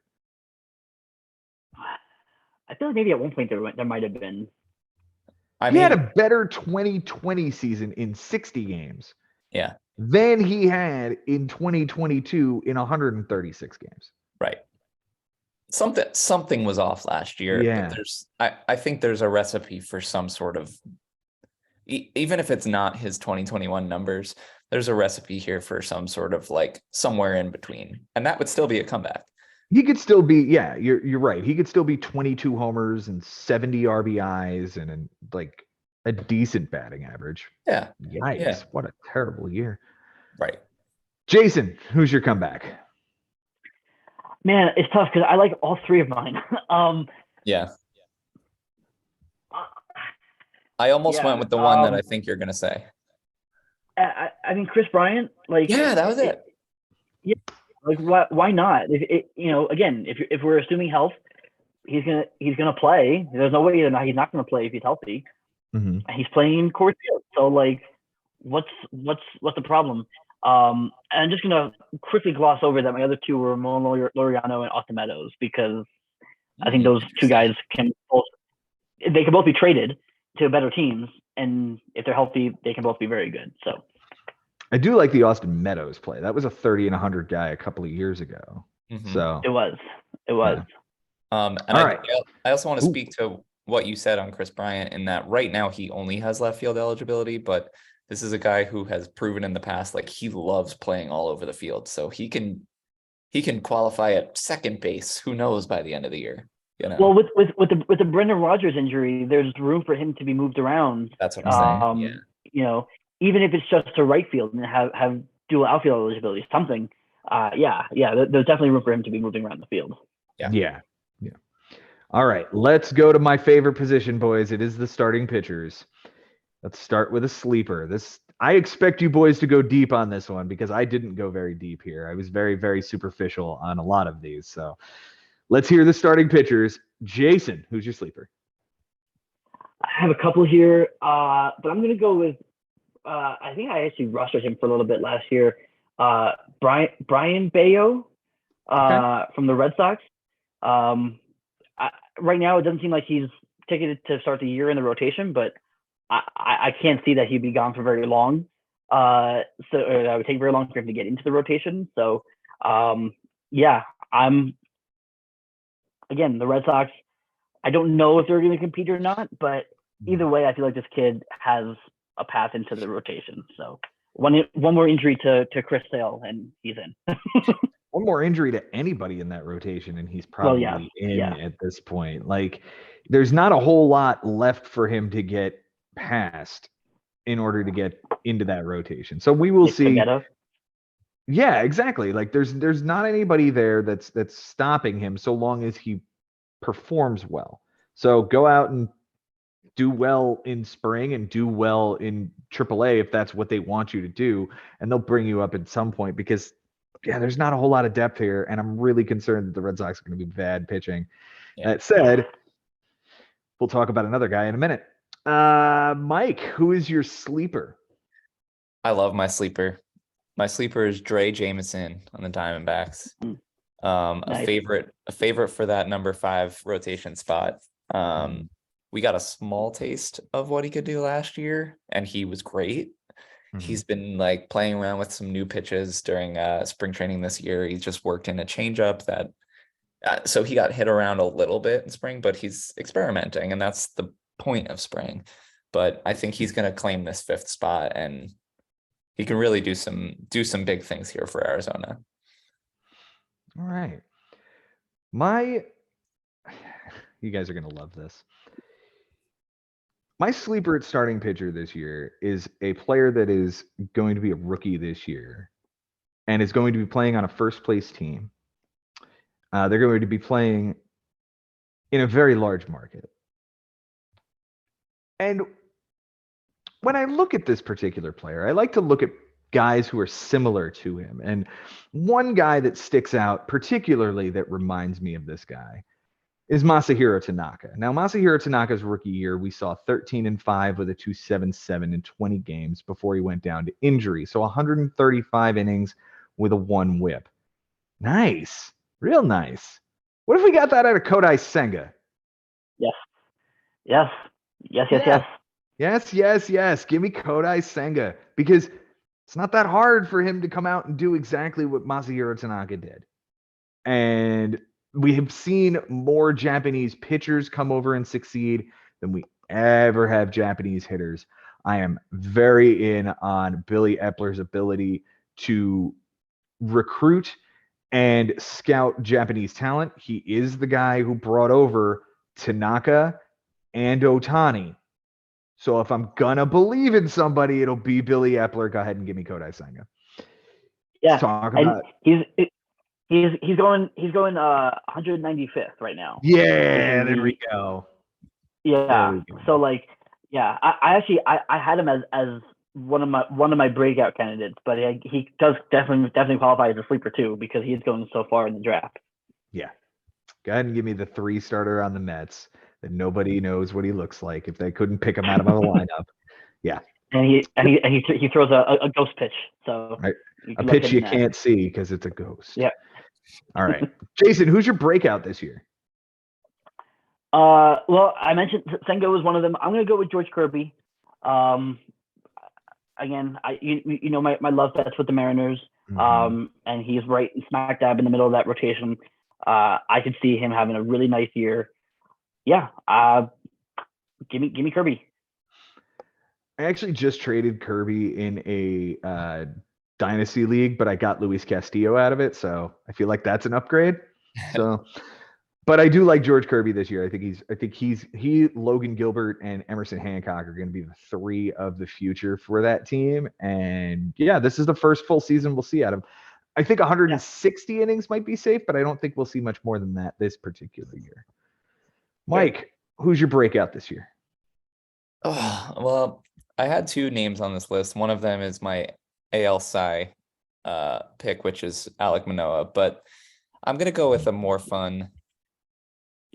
I feel like maybe at one point there might have been. He had a better 2020 season in 60 games. Yeah. Than he had in 2022 in 136 games. Right. Something was off last year. Yeah. But I think there's a recipe for some sort of, even if it's not his 2021 numbers, there's a recipe here for some sort of like somewhere in between. And that would still be a comeback. He could still be, yeah, you're right. He could still be 22 homers and 70 RBIs and like a decent batting average. Yeah. Yikes. Yeah. What a terrible year. Right. Jason, who's your comeback? Man, it's tough because I like all three of mine. Yeah. I almost went with the one that I think you're going to say. I mean, Chris Bryant, like. Yeah, that was it. Yeah. Like why not? Again, if we're assuming health, he's gonna play. There's no way he's not gonna play if he's healthy. Mm-hmm. He's playing Coors Field, so like, what's the problem? And I'm just gonna quickly gloss over that my other two were Ramon Laureano and Austin Meadows, because I think those two guys can both be traded to better teams, and if they're healthy, they can both be very good. So I do like the Austin Meadows play. That was a 30 and 100 guy a couple of years ago. So it was. Yeah. And I also want to speak to what you said on Chris Bryant, in that right now he only has left field eligibility, but this is a guy who has proven in the past, like, he loves playing all over the field. So he can qualify at second base. Who knows by the end of the year? You know? Well, with the Brendan Rodgers injury, there's room for him to be moved around. That's what I'm saying. You know, even if it's just to right field and have dual outfield eligibility, something. There's definitely room for him to be moving around the field. Yeah. All right, let's go to my favorite position, boys. It is the starting pitchers. Let's start with a sleeper. I expect you boys to go deep on this one, because I didn't go very deep here. I was very, very superficial on a lot of these. So let's hear the starting pitchers. Jason, who's your sleeper? I have a couple here, but I'm going to go with, I think I actually rostered him for a little bit last year. Brian Bayo from the Red Sox. Right now, it doesn't seem like he's ticketed to start the year in the rotation, but I can't see that he'd be gone for very long. So it would take very long for him to get into the rotation. So, again, the Red Sox, I don't know if they're going to compete or not, but either way, I feel like this kid has a path into the rotation. So one more injury to Chris Sale, and he's in. One more injury to anybody in that rotation, and he's probably at this point. Like, there's not a whole lot left for him to get past in order to get into that rotation. So we will see. Yeah, exactly. Like, there's not anybody there that's stopping him, so long as he performs well. So go out and do well in spring and do well in AAA if that's what they want you to do, and they'll bring you up at some point, because there's not a whole lot of depth here, and I'm really concerned that the Red Sox are going to be bad pitching. That said, we'll talk about another guy in a minute. Mike, who is your sleeper? I love my sleeper. My sleeper is Dre Jameson on the Diamondbacks. Nice. A favorite for that number 5 rotation spot. We got a small taste of what he could do last year, and he was great. He's been like playing around with some new pitches during spring training this year. He just worked in a changeup that, so he got hit around a little bit in spring, but he's experimenting, and that's the point of spring. But I think he's going to claim this 5th spot, and he can really do some big things here for Arizona. All right, you guys are going to love this. My sleeper at starting pitcher this year is a player that is going to be a rookie this year and is going to be playing on a first-place team. They're going to be playing in a very large market. And when I look at this particular player, I like to look at guys who are similar to him. And one guy that sticks out particularly that reminds me of this guy is Masahiro Tanaka. Now, Masahiro Tanaka's rookie year, we saw 13-5 with a 2.77 in 20 games before he went down to injury. So 135 innings with a 1 whip. Nice. Real nice. What if we got that out of Kodai Senga? Yes. Give me Kodai Senga, because it's not that hard for him to come out and do exactly what Masahiro Tanaka did. And we have seen more Japanese pitchers come over and succeed than we ever have Japanese hitters. I am very in on Billy Epler's ability to recruit and scout Japanese talent. He is the guy who brought over Tanaka and Ohtani. So if I'm gonna believe in somebody, it'll be Billy Epler. Go ahead and give me Kodai Senga. Yeah, talk about He's going 195th right now. Yeah, there we go. Yeah. So like, I had him as one of my breakout candidates, but he does definitely qualify as a sleeper too, because he's going so far in the draft. Yeah. Go ahead and give me the 3 starter on the Mets that nobody knows what he looks like if they couldn't pick him out of a lineup. Yeah. And he throws a ghost pitch. So Right. you A can let pitch him you know. can't see because it's a ghost. Yeah. All right. Jason, who's your breakout this year? Well, I mentioned Sengo was one of them. I'm gonna go with George Kirby. Again, you know my love fest with the Mariners. And he's right smack dab in the middle of that rotation. I could see him having a really nice year. Yeah. Give me Kirby. I actually just traded Kirby in a dynasty league, but I got Luis Castillo out of it, so I feel like that's an upgrade. So, but I do like George Kirby this year. I think he, Logan Gilbert, and Emerson Hancock are going to be the three of the future for that team. And yeah, this is the first full season we'll see out of him. I think 160 innings might be safe, but I don't think we'll see much more than that this particular year. Mike, who's your breakout this year? Oh, well, I had two names on this list. One of them is my AL Cy pick, which is Alek Manoah, but I'm gonna go with a more fun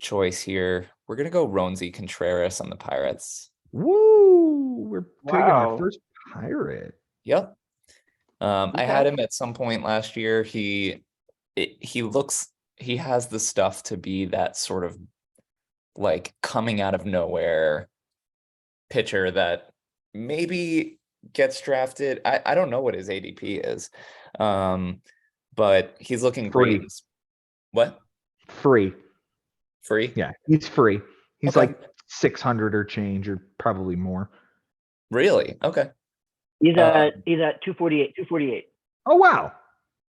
choice here. We're gonna go Roansy Contreras on the Pirates. Woo! We're picking our Wow. first Pirate. Yep. I Okay. had him at some point last year. He has the stuff to be that sort of like coming out of nowhere pitcher that maybe gets drafted. I don't know what his ADP is. But he's looking Free. great. What? Free. Free? Yeah, he's free. He's Okay. like 600 or change, or probably more. Really? Okay. He's at 248. Oh wow,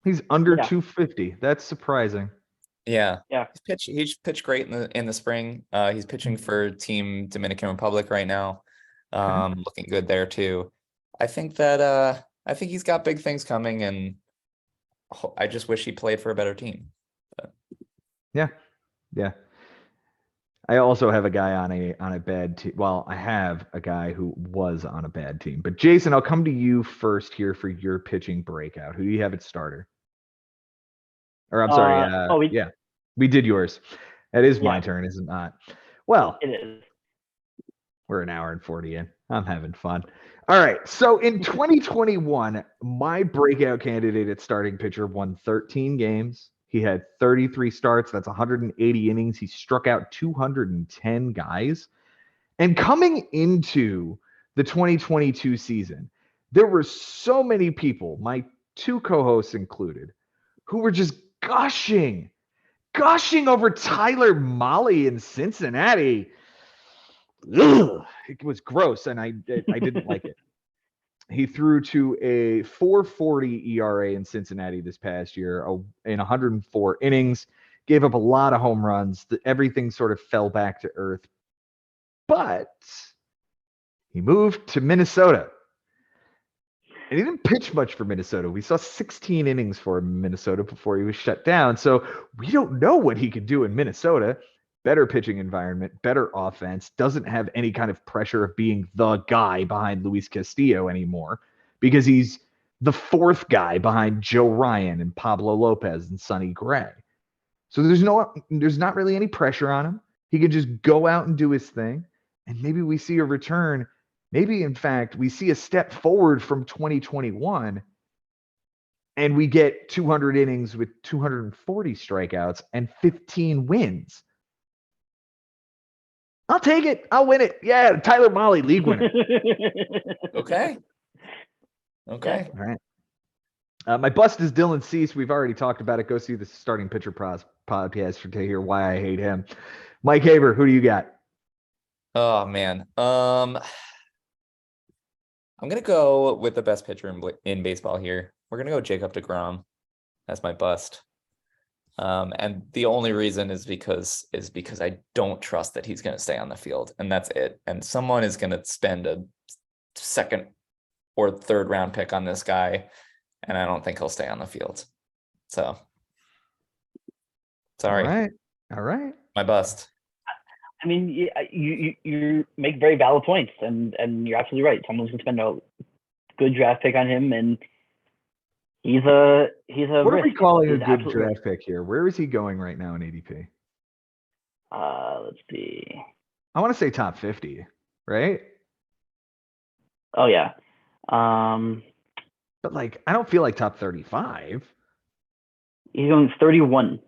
he's under Yeah. 250. That's surprising. Yeah. Yeah. He's pitched great in the spring. He's pitching for Team Dominican Republic right now. Looking good there too. I think he's got big things coming, and I just wish he played for a better team. But. Yeah. I also have a guy on a bad team. Well, I have a guy who was on a bad team. But Jason, I'll come to you first here for your pitching breakout. Who do you have at starter? Or I'm sorry. Yeah, we did yours. That is my turn, is it not? Well, it is. We're an hour and 40 in. I'm having fun. All right. So in 2021, my breakout candidate at starting pitcher won 13 games. He had 33 starts. That's 180 innings. He struck out 210 guys. And coming into the 2022 season, there were so many people, my two co-hosts included, who were just gushing over Tyler Mahle in Cincinnati. Ugh, it was gross, and I didn't like it. He threw to a 4.40 ERA in Cincinnati this past year in 104 innings, gave up a lot of home runs. Everything sort of fell back to earth. But he moved to Minnesota. And he didn't pitch much for Minnesota. We saw 16 innings for him in Minnesota before he was shut down. So we don't know what he could do in Minnesota. Better pitching environment, better offense, doesn't have any kind of pressure of being the guy behind Luis Castillo anymore because he's the fourth guy behind Joe Ryan and Pablo Lopez and Sonny Gray. So there's not really any pressure on him. He can just go out and do his thing. And maybe we see a return. Maybe, in fact, we see a step forward from 2021 and we get 200 innings with 240 strikeouts and 15 wins. I'll take it. I'll win it. Yeah, Tyler Mahle, league winner. Okay. All right. My bust is Dylan Cease. We've already talked about it. Go see the Starting Pitcher podcast to hear why I hate him. Mike Haber, who do you got? Oh man. I'm gonna go with the best pitcher in baseball here. We're gonna go Jacob deGrom as my bust. And the only reason is because I don't trust that he's going to stay on the field, and that's it. And someone is going to spend a second or third round pick on this guy, and I don't think he'll stay on the field. So, sorry. All right. My bust. I mean, you make very valid points, and you're absolutely right. Someone's going to spend a good draft pick on him, and he's a What are we calling a good draft risk. pick here? Where is he going right now in ADP? Let's see. I want to say top 50, right? Oh yeah. But like, I don't feel like top 35. He's going 31.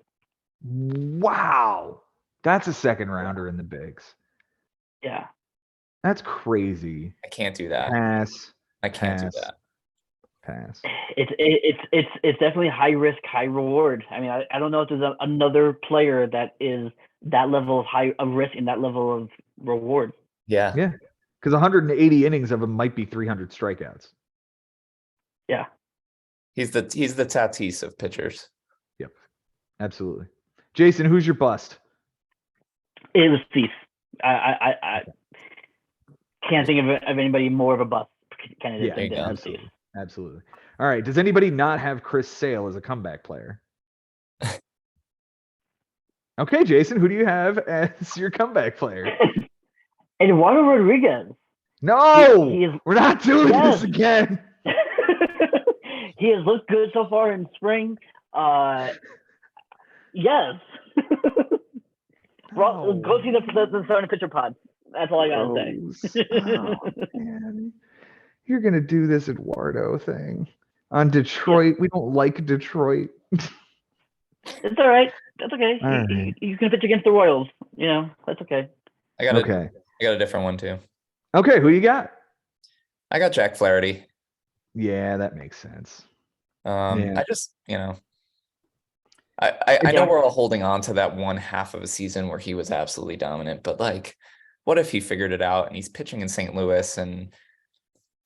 Wow. That's a second rounder in the bigs. Yeah. That's crazy. I can't do that. Pass. I can't do Pass. that. Pass. It's definitely high risk, high reward. I mean, I don't know if there's another player that is that level of risk and that level of reward. Yeah. Yeah. Because 180 innings of them might be 300 strikeouts. Yeah. He's the Tatis of pitchers. Yep. Absolutely. Jason, who's your bust? It was Cease. I can't think of anybody more of a bust candidate Yeah, than absolutely. Cease. Absolutely. All right. Does anybody not have Chris Sale as a comeback player? Okay, Jason, who do you have as your comeback player? Eduardo Rodriguez. No, He is, we're not doing this again. He has looked good so far in spring. Yes. No. Go see the starting pitcher pod. That's all I gotta say. Oh, man. You're gonna do this Eduardo thing on Detroit. Yeah. We don't like Detroit. It's all right. That's okay. All right. You can pitch against the Royals. You know, that's okay. I got a different one too. Okay, who you got? I got Jack Flaherty. Yeah, that makes sense. I just, I know we're all holding on to that one half of a season where he was absolutely dominant, but like, what if he figured it out and he's pitching in St. Louis and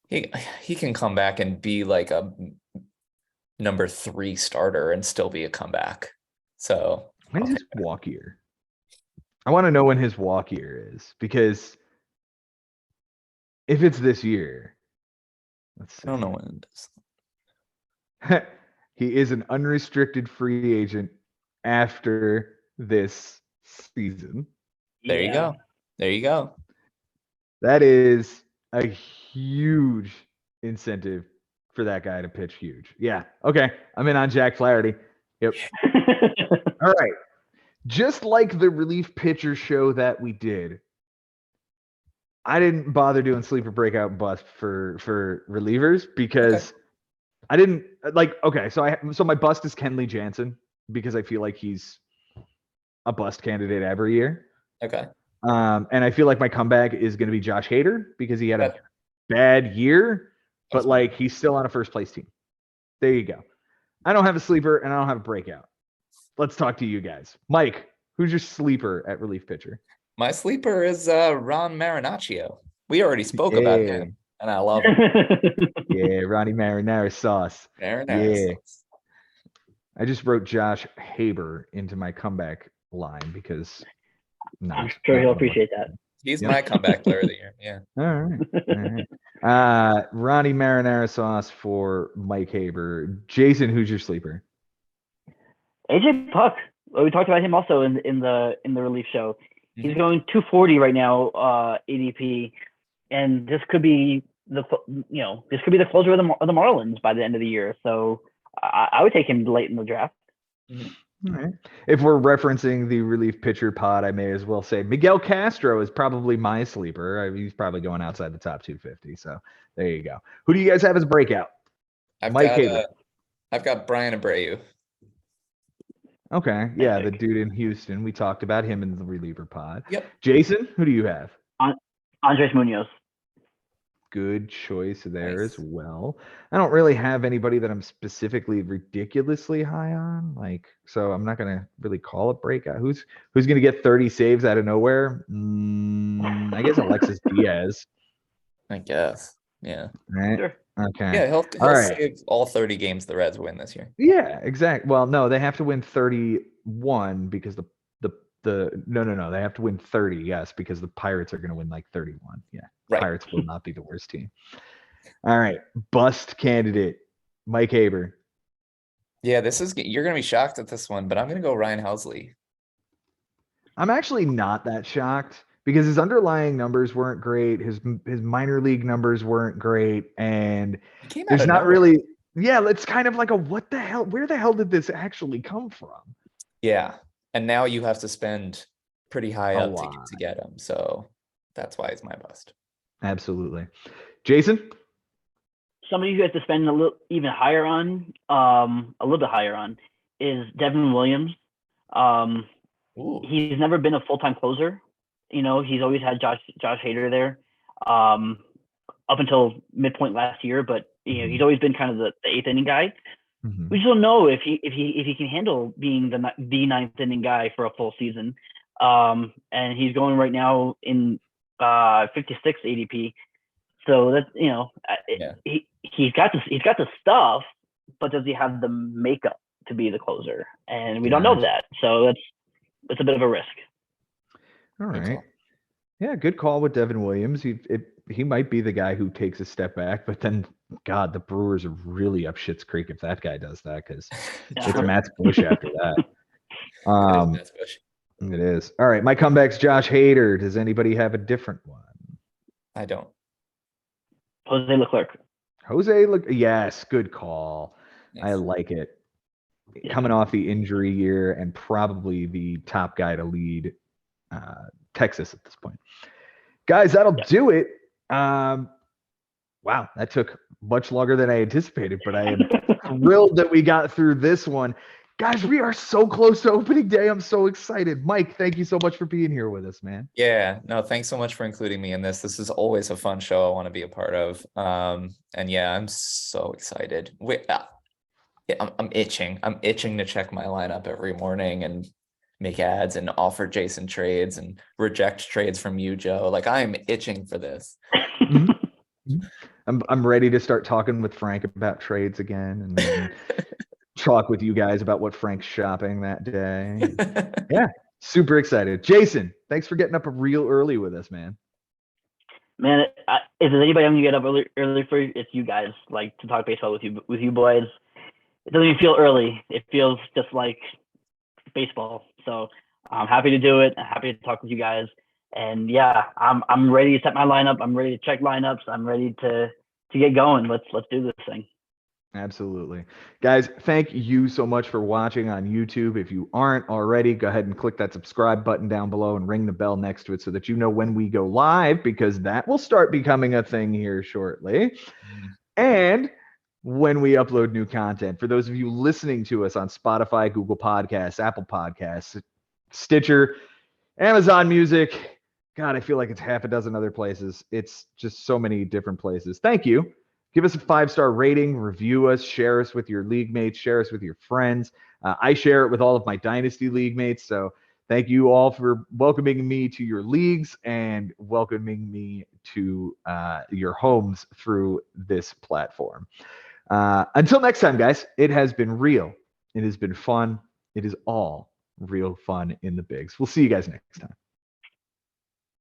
he can come back and be like a number 3 starter and still be a comeback. So when's his walk year? I want to know when his walk year is, because if it's this year, let's see. I don't know when it is. He is an unrestricted free agent after this season. There you go. There you go. That is a huge incentive for that guy to pitch huge. Yeah. Okay. I'm in on Jack Flaherty. Yep. All right. Just like the relief pitcher show that we did, I didn't bother doing sleeper breakout bust for relievers because I didn't like. Okay, so my bust is Kenley Jansen because I feel like he's a bust candidate every year. Okay. And I feel like my comeback is going to be Josh Hader because he had a bad year, but like he's still on a first place team. There you go. I don't have a sleeper and I don't have a breakout. Let's talk to you guys. Mike, who's your sleeper at relief pitcher? My sleeper is Ron Marinaccio. We already spoke about him, and I love him. Yeah, Ronnie Marinara sauce. Sauce. I just wrote Josh Haber into my comeback line because I'm sure he'll appreciate that. He's my comeback player of the year. Yeah. All right. Ronnie Marinara sauce for Mike Haber. Jason, who's your sleeper? AJ Puck. We talked about him also in the relief show. He's going 240 right now, ADP, and this could be the closer of the Marlins by the end of the year. So I would take him late in the draft. All right. If we're referencing the relief pitcher pod, I may as well say Miguel Castro is probably my sleeper. He's probably going outside the top 250. So there you go. Who do you guys have as breakout? I've got Brian Abreu. Okay. Yeah, the dude in Houston. We talked about him in the reliever pod. Yep. Jason, who do you have? Andres Munoz. Good choice there as well. I don't really have anybody that I'm specifically ridiculously high on. So I'm not gonna really call it breakout. Who's gonna get 30 saves out of nowhere? I guess Alexis Diaz. I guess. Yeah. Right. Sure. Okay. Yeah, he'll save all 30 games the Reds win this year. Yeah, exactly. Well, no, they have to win 31 because no, they have to win 30, yes, because the Pirates are going to win like 31. Yeah. Right. Pirates will not be the worst team. All right. Bust candidate, Mike Haber. Yeah, you're going to be shocked at this one, but I'm going to go Ryan Helsley. I'm actually not that shocked because his underlying numbers weren't great. His minor league numbers weren't great. And there's not really, it's kind of like what the hell, where the hell did this actually come from? Yeah. And now you have to spend pretty high up to get him. So that's why it's my bust. Absolutely. Jason? Somebody who has to spend a little even higher on, a little bit higher on, is Devin Williams. He's never been a full-time closer. You know, he's always had Josh Hader there, up until midpoint last year. But you know, he's always been kind of the eighth inning guy. We just don't know if he can handle being the ninth inning guy for a full season. And he's going right now in 56 ADP. So that's, you know, he's got the stuff, but does he have the makeup to be the closer? And we don't know that. So that's a bit of a risk. All right. Yeah, good call with Devin Williams. He might be the guy who takes a step back, but then, God, the Brewers are really up shit's creek if that guy does that, because it's Matt Bush after that. It is. All right, my comeback's Josh Hader. Does anybody have a different one? I don't. Jose Leclerc. Yes, good call. Nice. I like it. Coming off the injury year and probably the top guy to lead Texas at this point. Guys, that'll do it. Wow, that took much longer than I anticipated, but I am thrilled that we got through this one. Guys, we are so close to opening day. I'm so excited. Mike, thank you so much for being here with us, man. Yeah, no, thanks so much for including me in this. This is always a fun show I want to be a part of. And yeah, I'm so excited. I'm itching. I'm itching to check my lineup every morning and make ads and offer Jason trades and reject trades from you, Joe. Like, I am itching for this. I'm ready to start talking with Frank about trades again and then talk with you guys about what Frank's shopping that day. Yeah, super excited. Jason, thanks for getting up real early with us, man. Man, if there's anybody I'm gonna get up early for, it's you guys. Like, to talk baseball with you boys. It doesn't even feel early. It feels just like baseball. So I'm happy to do it. I'm happy to talk with you guys. And yeah, I'm ready to set my lineup. I'm ready to check lineups. I'm ready to get going. Let's do this thing. Absolutely. Guys, thank you so much for watching on YouTube. If you aren't already, go ahead and click that subscribe button down below and ring the bell next to it so that you know when we go live, because that will start becoming a thing here shortly. And when we upload new content. For those of you listening to us on Spotify, Google Podcasts, Apple Podcasts, Stitcher, Amazon Music, God, I feel like it's half a dozen other places. It's just so many different places. Thank you. Give us a 5-star rating, review us, share us with your league mates, share us with your friends. I share it with all of my Dynasty league mates. So thank you all for welcoming me to your leagues and welcoming me to your homes through this platform. Until next time, guys, it has been real. It has been fun. It is all real fun in the bigs. We'll see you guys next time.